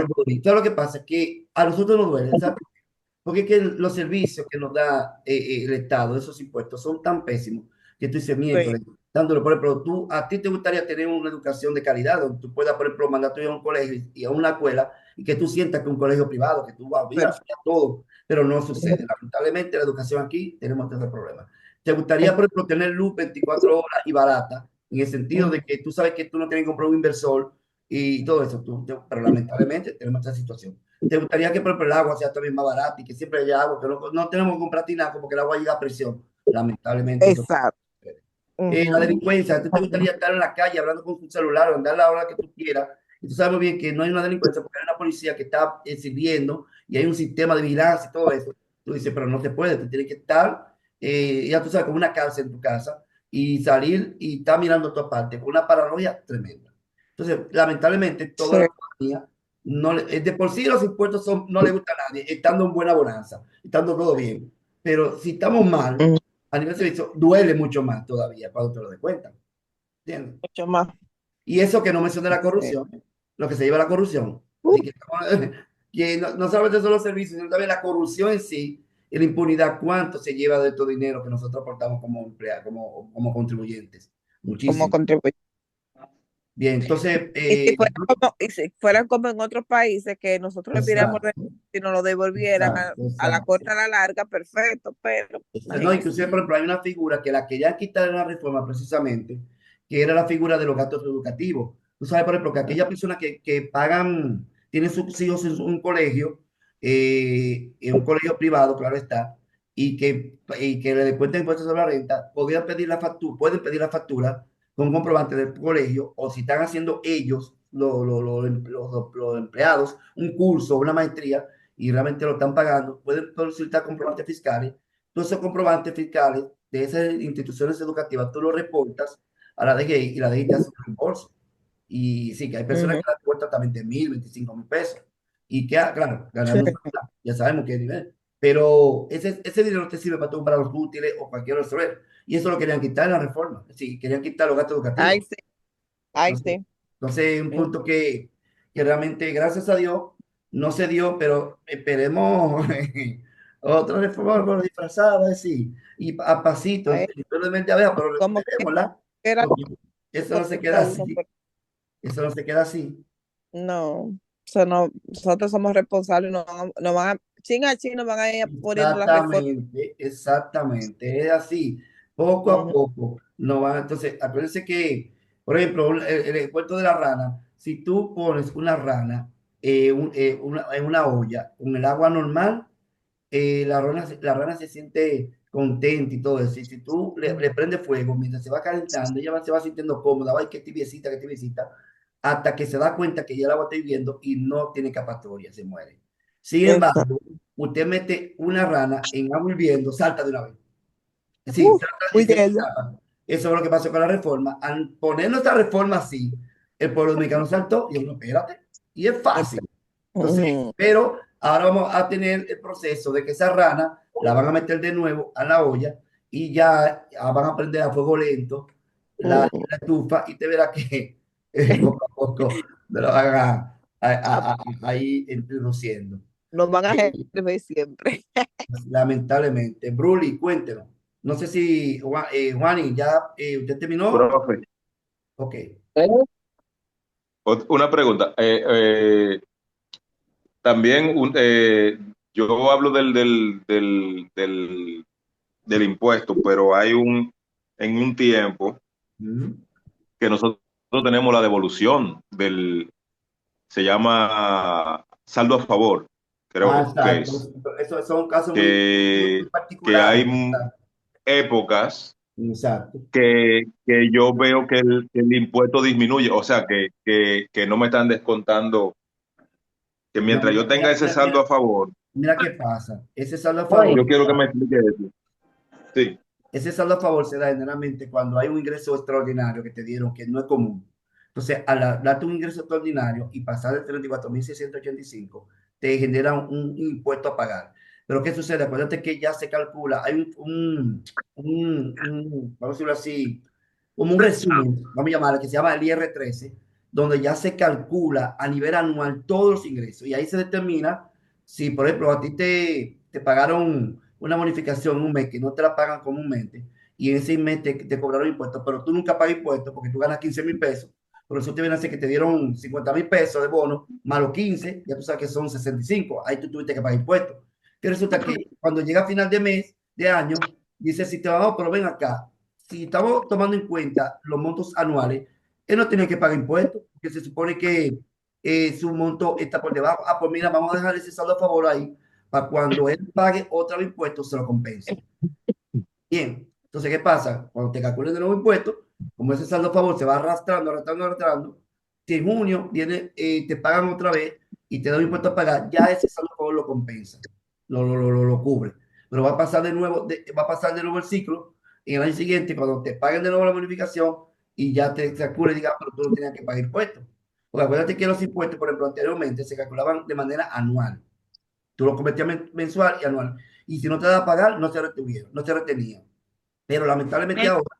Speaker 1: ¿Sabes lo que pasa? Que a nosotros nos duele, ¿sabes? Porque es que los servicios que nos da el Estado, esos impuestos, son tan pésimos que tú dices
Speaker 4: Sí,
Speaker 1: miércoles, dándole, por ejemplo, a ti te gustaría tener una educación de calidad, donde tú puedas, por ejemplo, mandar a tu hijo a un colegio y a una escuela y que tú sientas que es un colegio privado, que tú vas, mira,
Speaker 4: perfecto.
Speaker 1: todo, pero no sucede. Lamentablemente, la educación aquí tenemos ese problema. ¿Te gustaría, por ejemplo, tener luz 24 horas y barata, en el sentido de que tú sabes que tú no tienes que comprar un inversor y todo eso, pero lamentablemente tenemos esta situación? ¿Te gustaría que, por ejemplo, el agua sea también más barata y que siempre haya agua? Que no tenemos que comprar tinaco porque el agua llega a presión. Lamentablemente eso.
Speaker 4: Exacto.
Speaker 1: La
Speaker 4: Ujú.
Speaker 1: delincuencia, ¿te gustaría estar en la calle hablando con tu celular o andar a la hora que tú quieras? Y tú sabes muy bien que no hay una delincuencia porque hay una policía que está sirviendo y hay un sistema de vigilancia y todo eso. Tú dices, pero no se puede, tú tienes que estar, ya tú sabes, como una cárcel en tu casa y salir y estar mirando toda parte, con una paranoia tremenda. Entonces, lamentablemente, toda
Speaker 4: Sí.
Speaker 1: la economía, de por sí los impuestos no le gustan a nadie, estando en buena bonanza, estando todo bien. Pero si estamos mal,
Speaker 4: Mm,
Speaker 1: a nivel de servicio, duele mucho más todavía cuando te lo descuentan. ¿Entiendes?
Speaker 4: mucho más.
Speaker 1: Y eso que no mencioné la
Speaker 4: Sí.
Speaker 1: corrupción, lo que se lleva la corrupción.
Speaker 4: Uh,
Speaker 1: Así que, que no solamente son los servicios, sino también la corrupción en sí y la impunidad, cuánto se lleva de todo dinero que nosotros aportamos como empleados, como contribuyentes.
Speaker 4: como
Speaker 1: Muchísimo.
Speaker 4: contribuye.
Speaker 1: Bien, entonces,
Speaker 4: Y si fueran como en otros países que nosotros le pidiéramos
Speaker 1: exacto,
Speaker 4: si nos lo devolvieran
Speaker 1: exacto,
Speaker 4: a la
Speaker 1: exacto.
Speaker 4: corta, a la larga, perfecto, pero
Speaker 1: No,
Speaker 4: imagínense.
Speaker 1: inclusive, por ejemplo, hay una figura que la querían quitar en la reforma precisamente, que era la figura de los gastos educativos. Tú sabes, por ejemplo, que aquellas personas que pagan, tienen sus hijos en en un colegio privado, claro está, y que le descuenten impuestos sobre la renta, podían pedir la factura, pueden pedir la factura con un comprobante del colegio, o si están haciendo ellos, los empleados, un curso, una maestría, y realmente lo están pagando, pueden solicitar comprobantes fiscales. Todos esos comprobantes fiscales de esas instituciones educativas, tú los reportas a la DGI y la DGI te hace un reembolso. Y sí, que hay personas
Speaker 4: Ujú.
Speaker 1: que la reportan también de 1.000, 25.000 pesos. Y que, claro,
Speaker 4: Sí.
Speaker 1: ganando, ya sabemos qué nivel. Pero ese dinero te sirve para tú comprar los útiles o cualquier otro. Y eso lo querían quitar en la reforma. Sí, querían quitar los gastos educativos.
Speaker 4: Ay, sí, ay,
Speaker 1: Entonces,
Speaker 4: sí.
Speaker 1: entonces un
Speaker 4: Mm,
Speaker 1: punto que realmente, gracias a Dios, no se dio, pero esperemos otra reforma pero disfrazada, sí, y a pasitos,
Speaker 4: ay,
Speaker 1: simplemente a ver, pero
Speaker 4: como que
Speaker 1: veremosla,
Speaker 4: era
Speaker 1: porque eso no se queda
Speaker 4: cosa uno,
Speaker 1: así,
Speaker 4: pero
Speaker 1: eso no se queda así.
Speaker 4: no. O sea, no, nosotros somos responsables, no van a, chin a chin nos van a ir poniendo la reforma.
Speaker 1: Exactamente, exactamente, es así, poco a
Speaker 4: Ujú.
Speaker 1: poco, no va, entonces, acuérdense que, por ejemplo, el cuento de la rana, si tú pones una rana en una olla con el agua normal, la rana se siente contenta y todo eso, y si tú le prendes fuego, mientras se va calentando, se va sintiendo cómoda, ay, qué tibiecita, hasta que se da cuenta que ya el agua está hirviendo y no tiene escapatoria, se muere. Sin
Speaker 4: Exacto.
Speaker 1: embargo, usted mete una rana en agua hirviendo, salta de una vez. Sí,
Speaker 4: Uh,
Speaker 1: salta y se
Speaker 4: huyendo.
Speaker 1: escapa. Eso es lo que pasó con la reforma. Al poner nuestra reforma así, el pueblo dominicano saltó y uno, espérate, y es fácil. Entonces,
Speaker 4: Ujú.
Speaker 1: pero ahora vamos a tener el proceso de que esa rana la van a meter de nuevo a la olla y ya van a prender a fuego lento
Speaker 4: Uh,
Speaker 1: la estufa y te verás que poco a poco me lo van
Speaker 4: ah,
Speaker 1: a ir introduciendo.
Speaker 4: nos van a
Speaker 1: Eh,
Speaker 4: hervir siempre.
Speaker 1: Lamentablemente. Bruli, cuéntenos. No sé si, Juani, ya usted terminó.
Speaker 3: Profe,
Speaker 1: Ok.
Speaker 3: una pregunta. También yo hablo del impuesto, pero en un tiempo
Speaker 1: Mm.
Speaker 3: que nosotros tenemos la devolución se llama saldo a favor, creo que
Speaker 1: Exacto.
Speaker 3: es,
Speaker 1: Eso son casos muy
Speaker 3: que, que hay
Speaker 1: particulares.
Speaker 3: épocas
Speaker 1: Exacto.
Speaker 3: que yo veo que el impuesto disminuye, o sea, que no me están descontando, que
Speaker 1: No,
Speaker 3: mientras yo tenga ese saldo a favor,
Speaker 1: mira qué pasa. Ese saldo a favor.
Speaker 3: yo quiero que me explique eso. Sí.
Speaker 1: Ese saldo a favor se da generalmente cuando hay un ingreso extraordinario que te dieron que no es común. Entonces, al darte un ingreso extraordinario y pasar de 34.685 te genera un impuesto a pagar. Pero ¿qué sucede? Acuérdate que ya se calcula, hay vamos a decirlo así, como un resumen, vamos a llamarlo, que se llama el IR13, donde ya se calcula a nivel anual todos los ingresos. Y ahí se determina si, por ejemplo, a ti te pagaron una bonificación un mes que no te la pagan comúnmente y en ese mes te cobraron impuestos, pero tú nunca pagas impuestos porque tú ganas 15.000 pesos. Por eso te viene a decir que te dieron 50.000 pesos de bono, más los 15, ya tú sabes que son 65. Ahí tú tuviste que pagar impuestos. Que resulta que cuando llega a final de mes, de año, dice si te vamos, pero ven acá, si estamos tomando en cuenta los montos anuales, él no tiene que pagar impuestos, porque se supone que su monto está por debajo. Ah, pues mira, vamos a dejar ese saldo a favor ahí para cuando él pague otro impuesto se lo compense. Bien, entonces, ¿qué pasa? Cuando te calculen de nuevo impuesto, como ese saldo a favor se va arrastrando, arrastrando, arrastrando, si en junio viene, te pagan otra vez y te da un impuesto a pagar, ya ese saldo a favor lo compensa. lo cubre. Pero va a pasar de nuevo, va a pasar de nuevo el ciclo en el año siguiente cuando te paguen de nuevo la bonificación y ya te calcule y diga, pero tú no tenías que pagar impuestos. Porque acuérdate que los impuestos, por ejemplo, anteriormente se calculaban de manera anual. Tú lo convertías mensual y anual. Y si no te da a pagar, no se retuvieron, no se retenía. Pero lamentablemente ahora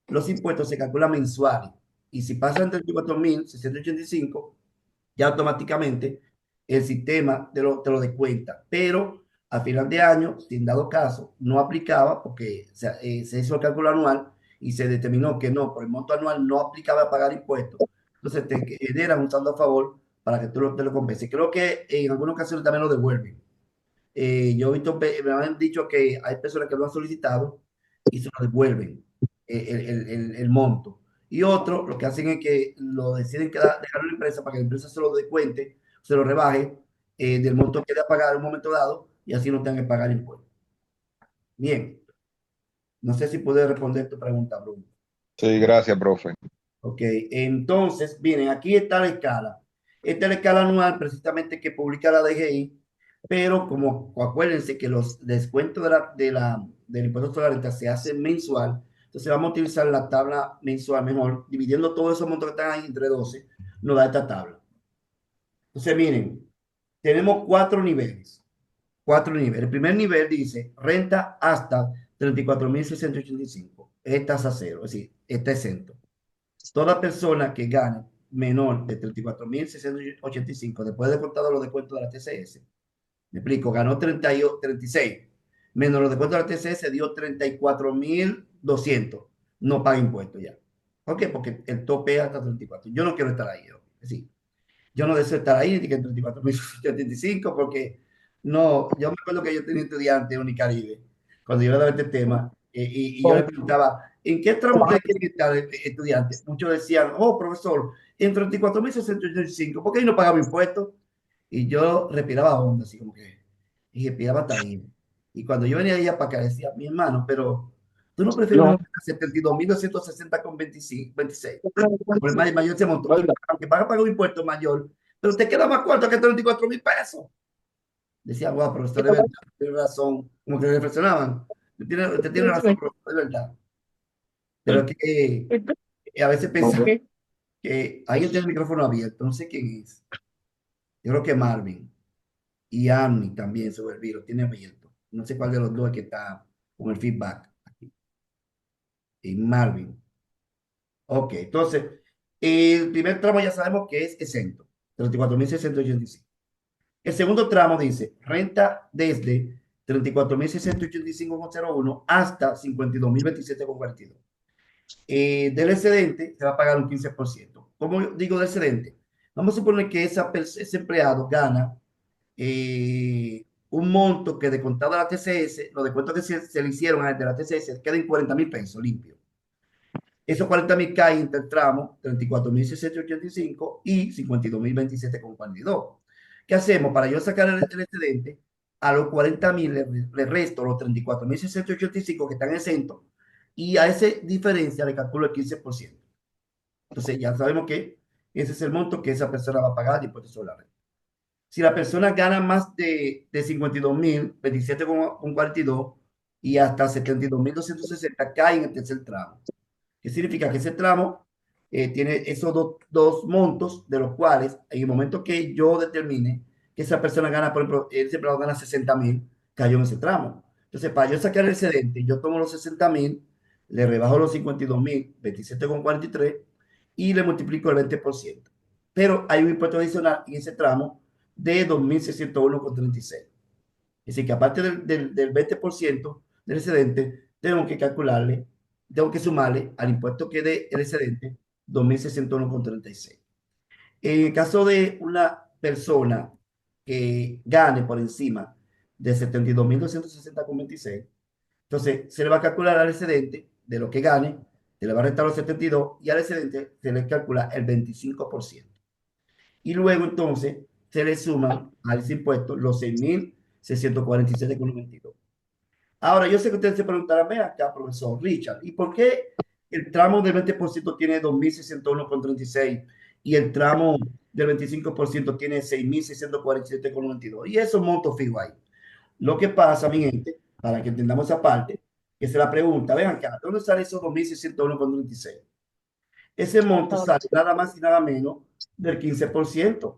Speaker 1: los impuestos se calculan mensuales. Y si pasan 34.685, ya automáticamente el sistema te lo descuenta. Pero a final de año, si en dado caso no aplicaba, porque se hizo el cálculo anual y se determinó que no, por el monto anual no aplicaba a pagar impuestos, entonces te generan un saldo a favor para que tú te lo compenses. Creo que en algunas ocasiones también lo devuelven. Yo he visto, me han dicho que hay personas que lo han solicitado y se lo devuelven el monto. Y otros lo que hacen es que lo deciden dejarlo en la empresa para que la empresa se lo descuente, se lo rebaje del monto que debe pagar en un momento dado y así no tengan que pagar impuestos. Bien, no sé si puede responder tu pregunta, Bruno.
Speaker 3: Sí, gracias, profe.
Speaker 1: Ok, entonces, miren, aquí está la escala. Esta es la escala anual precisamente que publica la DGI, pero como acuérdense que los descuentos del impuesto sobre la renta se hacen mensual, entonces vamos a utilizar la tabla mensual mejor, dividiendo todos esos montos que están ahí entre 12, nos da esta tabla. Entonces, miren, tenemos cuatro niveles. Cuatro niveles. El primer nivel dice renta hasta 34.685. Es tasa cero, es decir, está exento. Toda persona que gane menor de 34.685, después de contado los descuentos de la TCS, me explico, ganó 36, menos los descuentos de la TCS dio 34.200, no paga impuestos ya. ¿Por qué? Porque el tope es hasta 34. Yo no quiero estar ahí. Es decir, yo no deseo estar ahí, ni que 34.075, porque no, yo me acuerdo que yo tenía estudiante en Unicaribe, cuando yo le daba este tema, y yo le preguntaba, ¿en qué tramo ustedes quieren estar estudiantes? Muchos decían, oh, profesor, en 34.685, ¿por qué ahí no pagaba impuestos? Y yo respiraba hondo, así como que, y respiraba tarima. Y cuando yo venía de allá para acá, decía, mi hermano, pero tú no prefieres
Speaker 2: No,
Speaker 1: mejor 72.260 con 25, 26 por el mayor se montó. Y aunque paga un impuesto mayor, pero te queda más cuarto que 34.000 pesos. Decía, guau, pero usted de verdad, tiene razón. Como que reflexionaban. Usted tiene razón, pero de verdad. Pero es que a veces pensaba que alguien tiene el micrófono abierto, no sé quién es. Yo creo que Marvin y Annie también sobre el virus tiene abierto. No sé cuál de los dos es que está con el feedback aquí. Y Marvin. Ok, entonces, el primer tramo ya sabemos que es exento, 34.685. El segundo tramo dice renta desde 34.685,01 hasta 52.027,42. Del excedente se va a pagar un 15%. ¿Cómo digo del excedente? Vamos a suponer que ese empleado gana un monto que de contado a la TCS, los descuentos que se le hicieron a de la TCS, queden 40.000 pesos limpios. Esos 40.000 caen entre el tramo 34.685 y 52.027,42. ¿Qué hacemos? Para yo sacar el excedente, a los 40.000 le resto los 34.685 que están exentos y a esa diferencia le calculo el 15%. Entonces ya sabemos que ese es el monto que esa persona va a pagar de impuestos sobre la renta. Si la persona gana más de 52.000, 27,42 y hasta 72.260 cae en el tercer tramo. ¿Qué significa? Que ese tramo tiene esos dos montos, de los cuales en el momento que yo determine que esa persona gana, por ejemplo, ese empleado gana 60.000, cayó en ese tramo. Entonces, para yo sacar el excedente, yo tomo los 60.000, le rebajo los 52.000, 27,43 y le multiplico el 20%. Pero hay un impuesto adicional en ese tramo de 2.601,36. Es decir, que aparte del 20% del excedente, tengo que sumarle al impuesto que dé el excedente 2.601,36. En el caso de una persona que gane por encima de 72.260,26, entonces se le va a calcular al excedente de lo que gane, se le va a restar los 72 y al excedente se le calcula el 25%. Y luego entonces se le suman a ese impuesto los 6.647,92. Ahora, yo sé que ustedes se preguntarán, ven acá, profesor Richard, ¿y por qué el tramo del 20% tiene 2.601,36 y el tramo del 25% tiene 6.647,92? Y esos montos fijos ahí. Lo que pasa, mi gente, para que entendamos esa parte, que se la pregunta, vean acá, ¿de dónde sale esos 2.601,36? Ese monto
Speaker 2: Todo.
Speaker 1: sale nada más y nada menos del 15%.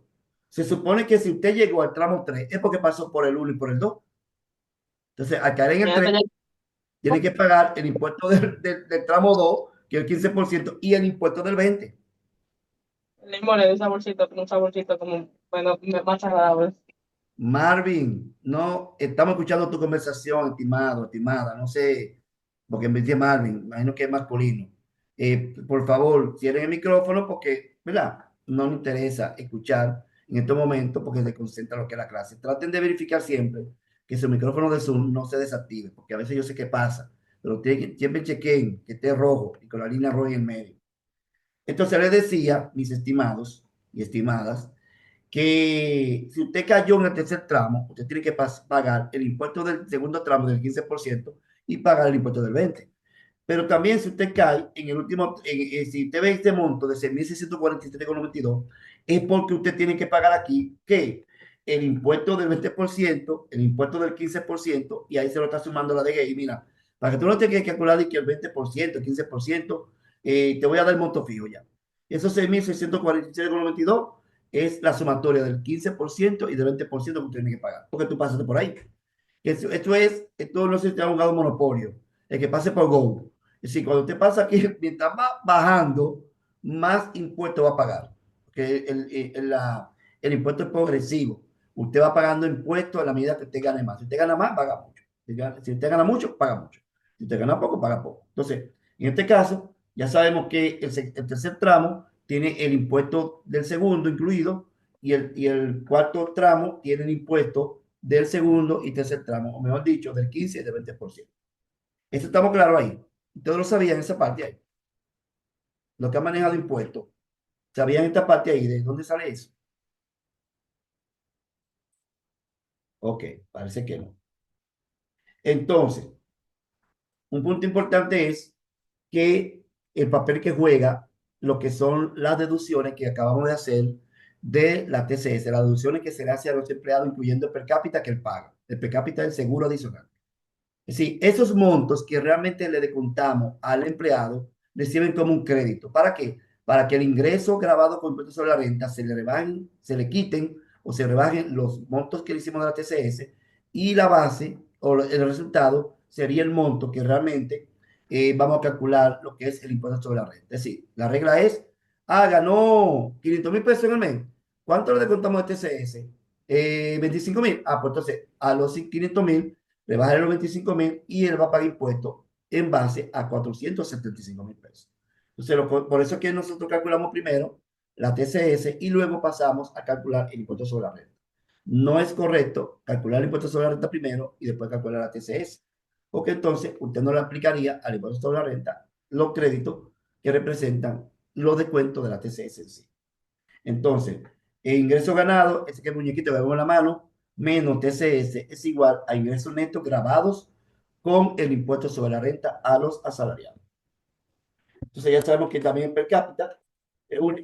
Speaker 1: Se supone que si usted llegó al tramo 3 es porque pasó por el 1 y por el 2. Entonces, al caer en el
Speaker 2: Mira,
Speaker 1: 3 tiene que pagar el impuesto del tramo 2 que es el 15%, y el impuesto del 20%.
Speaker 2: limón de un saborcito como, bueno, más agradable.
Speaker 1: Marvin, no, estamos escuchando tu conversación, estimado, estimada, no sé, porque me dice Marvin, imagino que es masculino. Por favor, cierren el micrófono porque, ¿verdad? No nos interesa escuchar en estos momentos porque se concentra lo que es la clase. Traten de verificar siempre que su micrófono de Zoom no se desactive, porque a veces yo sé qué pasa, pero siempre chequen que esté rojo y con la línea roja en el medio. Entonces les decía, mis estimados y estimadas, que si usted cayó en el tercer tramo, usted tiene que pagar el impuesto del segundo tramo del 15% y pagar el impuesto del 20%. Pero también si usted cae en el último, si usted ve este monto de 6.643,92, es porque usted tiene que pagar aquí, ¿qué? El impuesto del 20%, el impuesto del 15%, y ahí se lo está sumando la DGI. Mira, para que tú no tengas que calcular de que el 20%, el 15%, te voy a dar el monto fijo ya. Esos 6.643,92 es la sumatoria del 15% y del 20% que usted tiene que pagar, porque tú pasaste por ahí. Esto no se te ha jugado monopolio, el que pase por Go. Es decir, cuando usted pasa aquí, mientras va bajando, más impuesto va a pagar. Porque el impuesto es progresivo. Usted va pagando impuestos a la medida que usted gane más. Si usted gana más, paga mucho. Si usted gana mucho, paga mucho. Si usted gana poco, paga poco. Entonces, en este caso, ya sabemos que el tercer tramo tiene el impuesto del segundo incluido, y el cuarto tramo tiene el impuesto del segundo y tercer tramo, o mejor dicho, del 15 y del 20%. Eso estamos claros ahí. Ustedes lo sabían esa parte ahí. Los que han manejado impuestos, ¿sabían esta parte ahí? ¿De dónde sale eso? Ok, parece que no. Entonces, un punto importante es que el papel que juega lo que son las deducciones que acabamos de hacer de la TCS, las deducciones que se le hace a los empleados, incluyendo el per cápita que él paga. El per cápita es el seguro adicional. Es decir, esos montos que realmente le descontamos al empleado le sirven como un crédito. ¿Para qué? Para que el ingreso grabado con impuestos sobre la renta se le rebajen, se le quiten o se rebajen los montos que le hicimos de la TCS, y la base o el resultado sería el monto que realmente vamos a calcular lo que es el impuesto sobre la renta. Es decir, la regla es, ganó 500,000 pesos en el mes. ¿Cuánto le descontamos de TCS? 25,000. Pues entonces a los 500,000 le bajaré los 25,000 y él va a pagar impuestos en base a 475,000 pesos. Entonces, por eso es que nosotros calculamos primero la TCS y luego pasamos a calcular el impuesto sobre la renta. No es correcto calcular el impuesto sobre la renta primero y después calcular la TCS, porque entonces usted no le aplicaría al impuesto sobre la renta los créditos que representan los descuentos de la TCS en sí. Entonces, el ingreso ganado, ese que el muñequito que vemos en la mano, menos TCS es igual a ingresos netos grabados con el impuesto sobre la renta a los asalariados. Entonces ya sabemos que también el per cápita,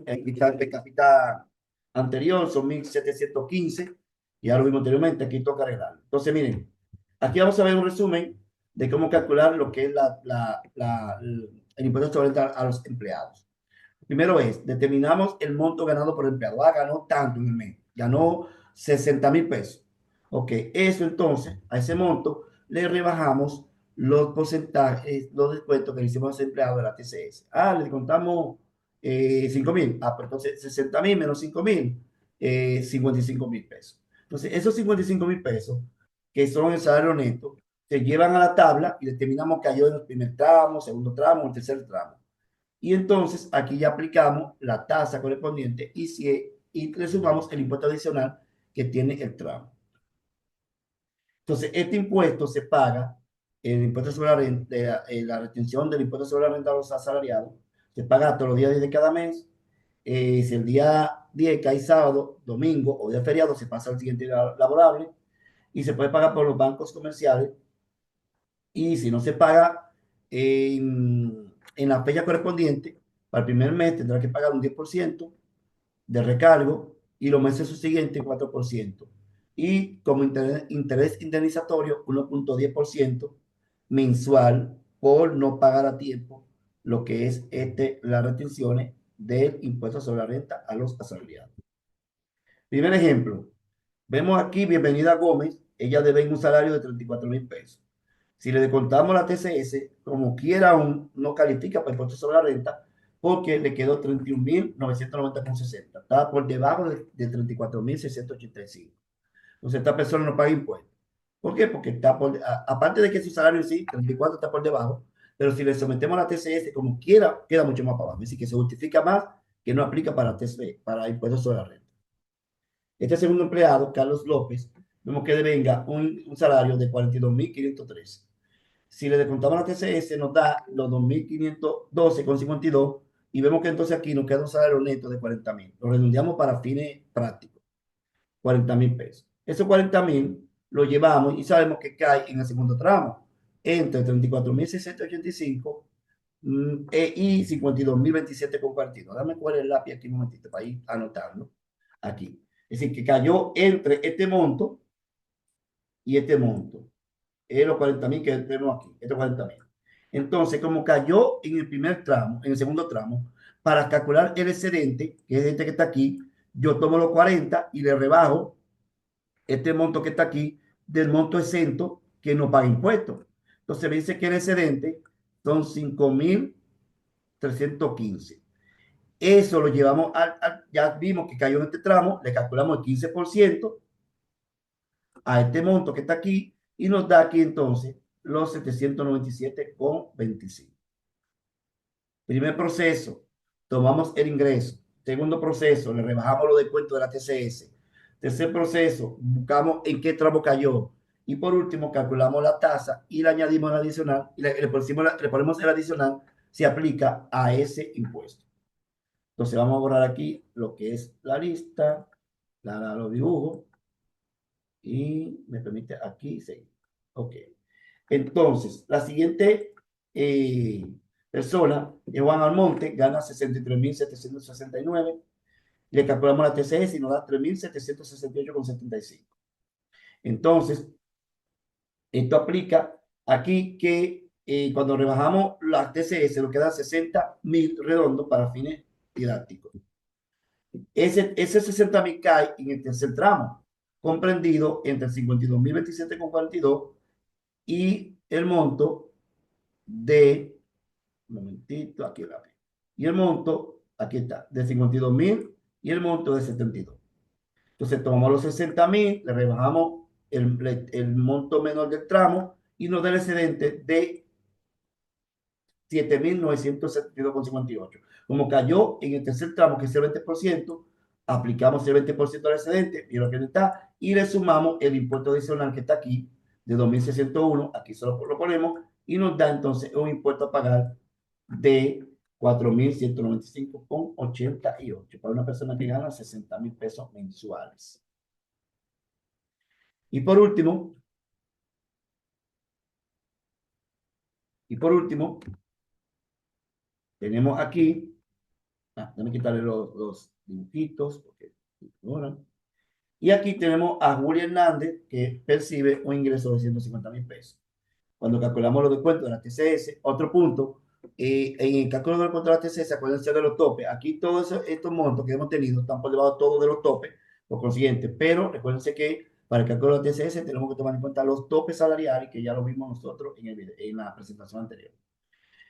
Speaker 1: aquí está el per cápita anterior, son 1.715, ya lo vimos anteriormente, aquí toca arreglarlo. Entonces miren, aquí vamos a ver un resumen de cómo calcular lo que es el impuesto sobre la renta a los empleados. Primero es, determinamos el monto ganado por el empleado. Ganó tanto en el mes, ganó 60,000 pesos. Ok, eso entonces, a ese monto le rebajamos los porcentajes, los descuentos que le hicimos a ese empleado de la TCS. Le contamos 5,000. Pero entonces 60,000 menos 5,000, 55,000 pesos. Entonces, esos 55,000 pesos, que son el salario neto, se llevan a la tabla y determinamos que cayó en el primer tramo, segundo tramo, el tercer tramo. Y entonces aquí ya aplicamos la tasa correspondiente y le sumamos el impuesto adicional que tiene el tramo. Entonces, este impuesto se paga, el impuesto sobre la renta, la retención del impuesto sobre la renta a los asalariados, se paga todos los días 10 de cada mes. Si el día 10 cae sábado, domingo o día feriado, se pasa al siguiente día laborable, y se puede pagar por los bancos comerciales. Y si no se paga en la fecha correspondiente, para el primer mes tendrá que pagar un 10% de recargo, y los meses subsiguientes 4%. y como interés indemnizatorio 1.10% mensual por no pagar a tiempo lo que es las retenciones del impuesto sobre la renta a los asalariados. Primer ejemplo, vemos aquí Bienvenida Gómez, ella debe un salario de 34,000 pesos. Si le descontamos la TCS, como quiera aún no califica para impuesto sobre la renta porque le quedó 31,990,60. Está por debajo de 34,685. Entonces esta persona no paga impuestos. ¿Por qué? Porque está aparte de que su salario en sí, 34 está por debajo, pero si le sometemos a la TCS como quiera, queda mucho más para abajo. Es decir, que se justifica más que no aplica para TCS, para impuestos sobre la renta. Este segundo empleado, Carlos López, vemos que devenga un salario de 42,513. Si le descontamos la TCS, nos da los 2,512,52 y vemos que entonces aquí nos queda un salario neto de 40,000. Lo redondeamos para fines prácticos, 40,000 pesos. Esos 40,000 lo llevamos y sabemos que cae en el segundo tramo, entre 34,685 y 52,027,42. Dame cuál es el lápiz aquí un momentito para ir anotando aquí. Es decir, que cayó entre este monto y este monto. Es los 40,000 que tenemos aquí, estos 40,000. Entonces, como cayó en el primer tramo, en el segundo tramo, para calcular el excedente, que es este que está aquí, yo tomo los 40 y le rebajo este monto que está aquí del monto exento que no paga impuestos. Entonces me dice que el excedente son 5,315. Eso lo llevamos ya vimos que cayó en este tramo, le calculamos el 15% a este monto que está aquí y nos da aquí entonces los 797,25. Primer proceso, tomamos el ingreso. Segundo proceso, le rebajamos los descuentos de la TCS. Tercer proceso, buscamos en qué tramo cayó. Y por último, calculamos la tasa y le añadimos el adicional y le ponemos el adicional si aplica a ese impuesto. Entonces vamos a borrar aquí lo que es la lista, lo dibujo y me permite aquí seguir. Ok. Entonces, la siguiente persona es Juan Almonte, gana 63,769. Le calculamos la TCS y nos da 3,768,75. Entonces, esto aplica aquí que cuando rebajamos la TCS nos queda 60,000 redondo para fines didácticos. Ese 60,000 cae en el tercer tramo, comprendido entre 52,027,42 y el monto de, un momentito, aquí la ve. Y el monto, aquí está, de 52,000 y el monto de 72. Entonces tomamos los 60,000, le rebajamos el monto menor del tramo y nos da el excedente de 7,972,58. Como cayó en el tercer tramo, que es el 20%, aplicamos el 20% al excedente, y lo que está, y le sumamos el impuesto adicional que está aquí, de 2,601, aquí solo lo ponemos, y nos da entonces un impuesto a pagar de 4,195,88 para una persona que gana 60,000 pesos mensuales. Y por último, tenemos aquí, déjame quitarle los dibujitos, porque y aquí tenemos a Julia Hernández, que percibe un ingreso de 150,000 pesos. Cuando calculamos los descuentos de la TCS, otro punto, en el cálculo del descuento de la TCS, acuérdense de los topes. Aquí todos estos montos que hemos tenido están por debajo todos de los topes, por consiguiente, pero recuérdense que para el cálculo de la TCS tenemos que tomar en cuenta los topes salariales, que ya lo vimos nosotros en la presentación anterior.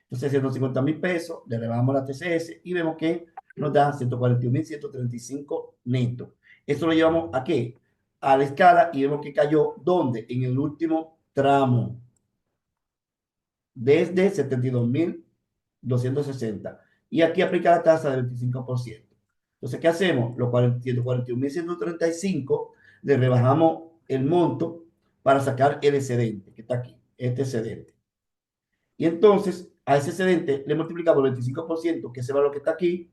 Speaker 1: Entonces, 150,000 pesos, le rebajamos la TCS y vemos que nos da 141,135 netos. Eso lo llevamos a qué? A la escala y vemos que cayó, ¿dónde? En el último tramo, desde 72,260. Y aquí aplica la tasa del 25%. Entonces, ¿qué hacemos? Los 141,135 le rebajamos el monto para sacar el excedente, que está aquí, este excedente. Y entonces, a ese excedente le multiplicamos el 25%, que se va lo que está aquí,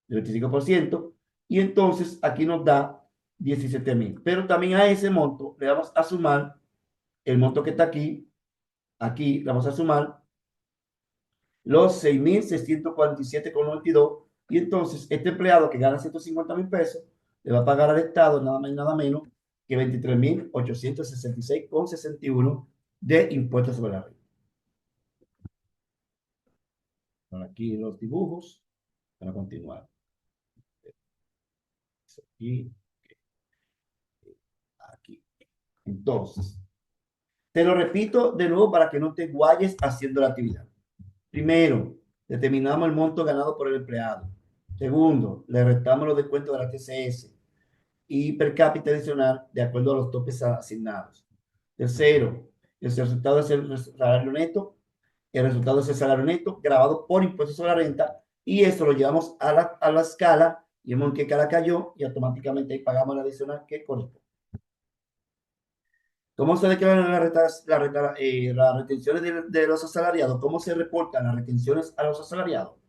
Speaker 1: el 25%, y entonces aquí nos da 17,000. Pero también a ese monto le vamos a sumar el monto que está aquí le vamos a sumar los 6,647,92. Y entonces, este empleado que gana 150,000 pesos, le va a pagar al Estado nada más y nada menos que 23.866,61 de impuestos sobre la renta. Por aquí los dibujos para continuar. Aquí, aquí. Entonces, te lo repito de nuevo para que no te guayes haciendo la actividad. Primero, determinamos el monto ganado por el empleado. Segundo, le restamos los descuentos de la TCS y per cápita adicional de acuerdo a los topes asignados. Tercero, el resultado es el salario neto. El resultado es el salario neto grabado por impuestos sobre la renta y eso lo llevamos a la escala y vemos en qué escala cayó y automáticamente ahí pagamos la adicional que corresponde. ¿Cómo se declaran las retenciones de los asalariados? ¿Cómo se reportan las retenciones a los asalariados?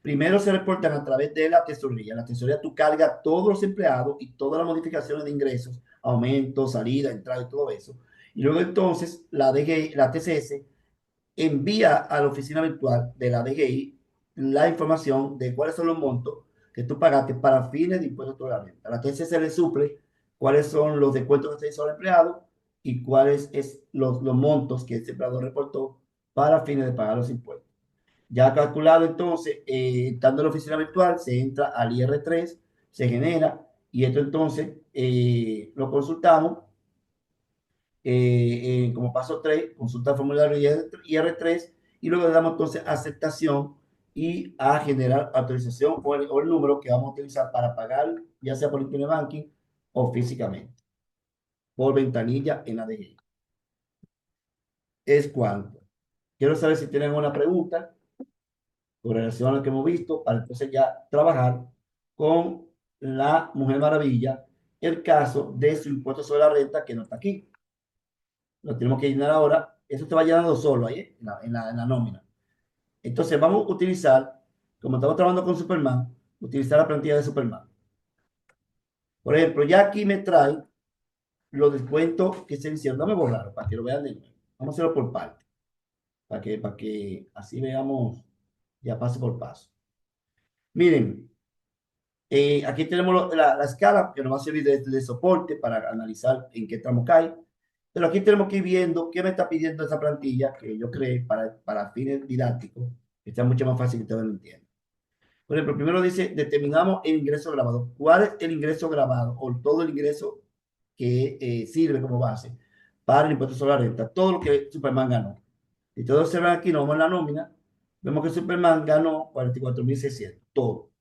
Speaker 1: Primero se reportan a través de la tesorería. La tesorería tú cargas todos los empleados y todas las modificaciones de ingresos, aumento, salida, entrada y todo eso. Y luego entonces la DGI, la TCS envía a la oficina virtual de la DGI la información de cuáles son los montos que tú pagaste para fines de impuestos sobre la renta. A la TCS le suple cuáles son los descuentos que se hizo al empleado y cuáles es los montos que ese empleado reportó para fines de pagar los impuestos. Ya calculado entonces, estando en la oficina virtual, se entra al IR3, se genera y esto entonces lo consultamos como paso 3, consulta el formulario IR3 y luego le damos entonces aceptación y a generar autorización o el número que vamos a utilizar para pagar, ya sea por internet banking o físicamente, por ventanilla en la DGI. Es cuanto. Quiero saber si tienen alguna pregunta con relación a lo que hemos visto para entonces ya trabajar con la Mujer Maravilla el caso de su impuesto sobre la renta que no está aquí. Lo tenemos que llenar ahora. Eso te va llenando solo ahí, en la nómina. Entonces vamos a utilizar, como estamos trabajando con Superman, utilizar la plantilla de Superman. Por ejemplo, ya aquí me trae los descuentos que se hicieron. Dame borrar para que lo vean de nuevo. Vamos a hacerlo por parte, para que así veamos ya paso por paso. Miren, aquí tenemos la escala que nos va a servir de soporte para analizar en qué tramo cae. Pero aquí tenemos que ir viendo qué me está pidiendo esa plantilla que yo creé para fines didácticos, que sea mucho más fácil que ustedes lo entiendan. Por ejemplo, primero dice, determinamos el ingreso grabado. ¿Cuál es el ingreso grabado o todo el ingreso que sirve como base para el impuesto sobre la renta? Todo lo que Superman ganó. Y todos observan aquí, nos vamos en la nómina, vemos que Superman ganó 44.600, todo.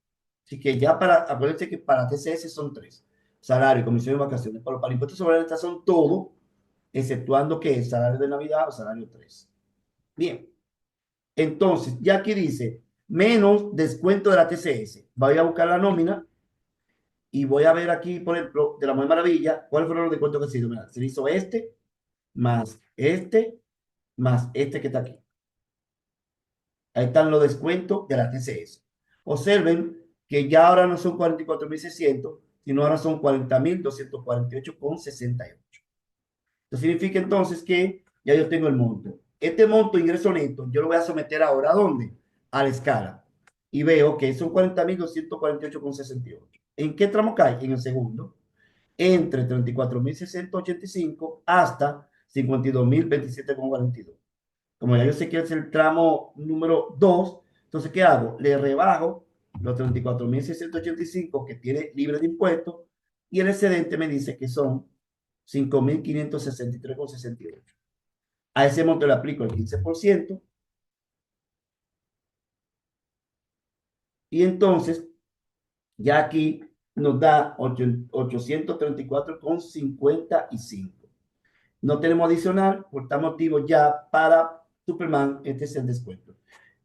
Speaker 1: Así que ya acuérdense que para TCS son tres, salario, comisión y vacaciones, pero para el impuesto sobre la renta son todo, exceptuando que es salario de Navidad o salario 3. Bien, entonces, ya aquí dice, menos descuento de la TCS. Voy a buscar la nómina y voy a ver aquí, por ejemplo, de la Mujer Maravilla, cuáles fueron los descuentos que se hizo. Mira, se hizo más este que está aquí. Ahí están los descuentos de la TCS. Observen que ya ahora no son 44.600, sino ahora son 40.248,68. Esto significa entonces que ya yo tengo el monto. Este monto ingreso neto, yo lo voy a someter ahora ¿a dónde? A la escala. Y veo que son 40.248,68. ¿En qué tramo cae? En el segundo. Entre 34.685 hasta 52.027,42. Como ya yo sé que es el tramo número 2, entonces, ¿qué hago? Le rebajo los 34.685 que tiene libre de impuestos y el excedente me dice que son 5.563,68. A ese monto le aplico el 15% y entonces ya aquí nos da 834,55. No tenemos adicional, por tal motivo ya para Superman, este es el descuento.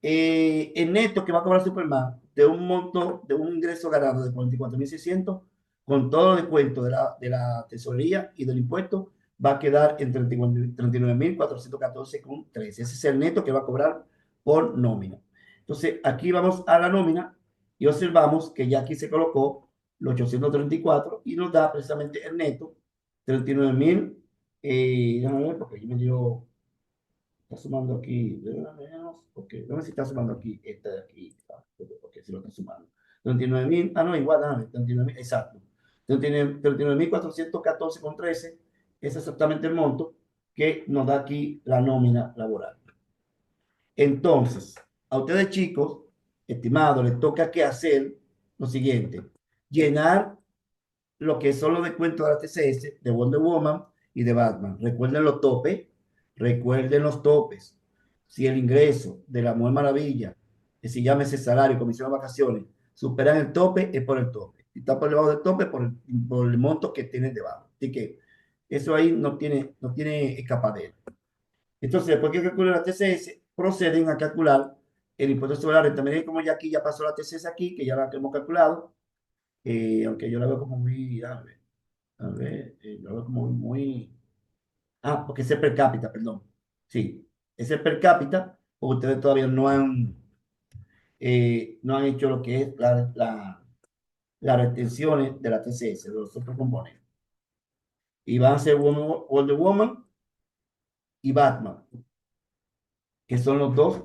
Speaker 1: El neto que va a cobrar Superman de un monto, de un ingreso ganado de 44.600, con todo el descuento de la tesorería y del impuesto, va a quedar en 39.414,13. Ese es el neto que va a cobrar por nómina. Entonces, aquí vamos a la nómina y observamos que ya aquí se colocó los 834 y nos da precisamente el neto, 39.000. Déjame ver, porque aquí me dio, está sumando aquí, porque no sé si está sumando aquí, esta de aquí, porque si lo está sumando. 39.000, no, igual, 39.000, exacto. 39.414,13 es exactamente el monto que nos da aquí la nómina laboral. Entonces, a ustedes chicos, estimados, les toca que hacer lo siguiente: llenar lo que son los descuentos de la TCS, de Wonder Woman y de Batman. Recuerden los topes. Si el ingreso de la Mujer Maravilla, que se llame ese salario, comisión de vacaciones, superan el tope, es por el tope. Si está por debajo del tope, por el monto que tienes debajo. Así que eso ahí no tiene escapadera. Entonces, después que calculen la TCS, proceden a calcular el impuesto sobre la renta. Miren como ya aquí ya pasó la TCS aquí, que ya la hemos calculado, aunque yo la veo como muy, lo veo como porque es el per cápita, perdón. Sí, es el per cápita, porque ustedes todavía no han hecho lo que es las retenciones de la TCS, de los otros componentes. Y van a ser Wonder Woman y Batman, que son los dos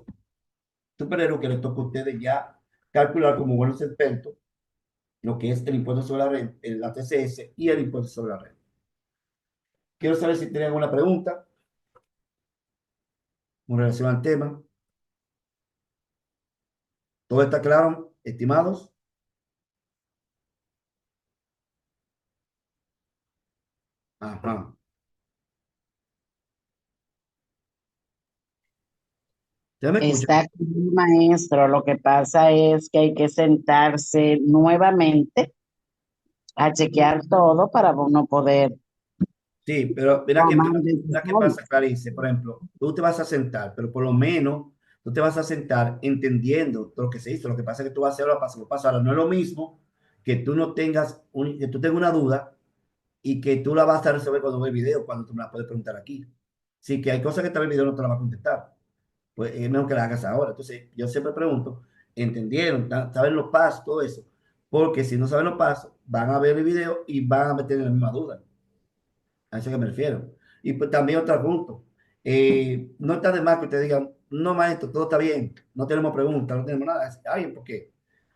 Speaker 1: superhéroes que les toca a ustedes ya calcular como buenos expertos lo que es el impuesto sobre la renta, la TCS y el impuesto sobre la renta. Quiero saber si tienen alguna pregunta con relación al tema. ¿Todo está claro, estimados? Ajá. ¿Ya me escuchan?
Speaker 5: Está aquí, maestro. Lo que pasa es que hay que sentarse nuevamente a chequear todo para uno poder
Speaker 1: Sí, pero
Speaker 5: tomar
Speaker 1: mira qué pasa,
Speaker 5: decisiones.
Speaker 1: Clarice. Por ejemplo, tú te vas a sentar, pero por lo menos tú te vas a sentar entendiendo todo lo que se hizo. Lo que pasa es que tú vas a hacerlo paso por paso. Ahora, no es lo mismo que tú no tengas, que tú tengas una duda y que tú la vas a resolver cuando ve el video, cuando tú me la puedes preguntar aquí. Sí, que hay cosas que tal vez el video no te la va a contestar. Pues es mejor que la hagas ahora. Entonces, yo siempre pregunto, ¿entendieron? ¿Saben los pasos? Todo eso. Porque si no saben los pasos, van a ver el video y van a meter la misma duda. A eso que me refiero. Y pues también otro punto. No está de más que ustedes digan, no, maestro, todo está bien, no tenemos preguntas, no tenemos nada. Ay, ¿por qué?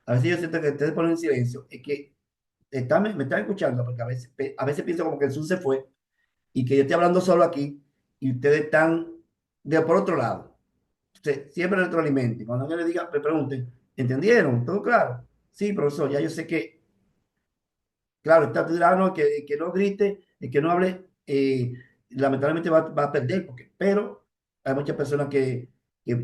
Speaker 1: A veces yo siento que ustedes ponen en silencio, es que me están escuchando, porque a veces pienso como que el Zoom se fue y que yo estoy hablando solo aquí y ustedes están de por otro lado. Siempre retroalimenten. Cuando alguien le diga, me pregunten, ¿entendieron? ¿Todo claro? Sí, profesor, ya yo sé que, claro, está tirano, que no grite, que no hable, lamentablemente va a perder, pero hay muchas personas que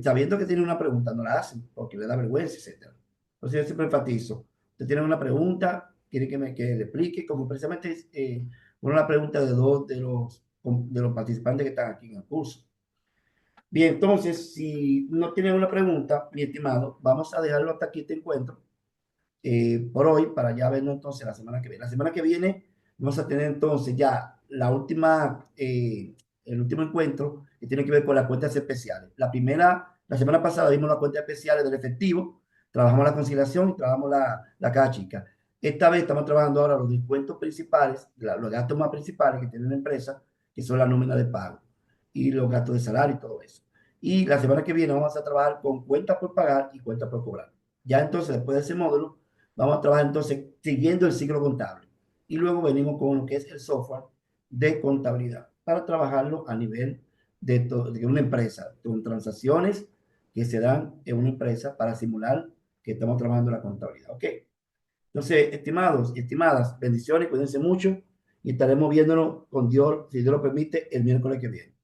Speaker 1: sabiendo que tienen una pregunta no la hacen porque le da vergüenza, etcétera. Entonces yo siempre enfatizo, usted tiene una pregunta, quiere que le explique, como precisamente una pregunta de dos de los participantes que están aquí en el curso. Bien, entonces, si no tienen una pregunta, mi estimado, vamos a dejarlo hasta aquí este encuentro por hoy para ya vernos entonces la semana que viene. La semana que viene vamos a tener entonces ya el último encuentro que tiene que ver con las cuentas especiales. La semana pasada vimos las cuentas especiales del efectivo, trabajamos la conciliación y trabajamos la caja chica. Esta vez estamos trabajando ahora los descuentos principales, los gastos más principales que tiene la empresa, que son la nómina de pago y los gastos de salario y todo eso. Y la semana que viene vamos a trabajar con cuentas por pagar y cuentas por cobrar. Ya entonces, después de ese módulo, vamos a trabajar entonces siguiendo el ciclo contable. Y luego venimos con lo que es el software de contabilidad para trabajarlo a nivel de una empresa, con transacciones que se dan en una empresa para simular que estamos trabajando la contabilidad. ¿Ok? Entonces, estimados y estimadas, bendiciones, cuídense mucho y estaremos viéndonos con Dios, si Dios lo permite, el miércoles que viene.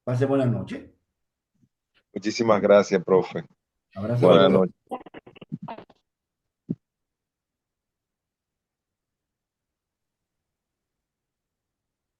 Speaker 1: Pase buenas noches.
Speaker 3: Muchísimas gracias, profe.
Speaker 1: Abrazo a
Speaker 3: Buenas
Speaker 1: todos.
Speaker 3: noches.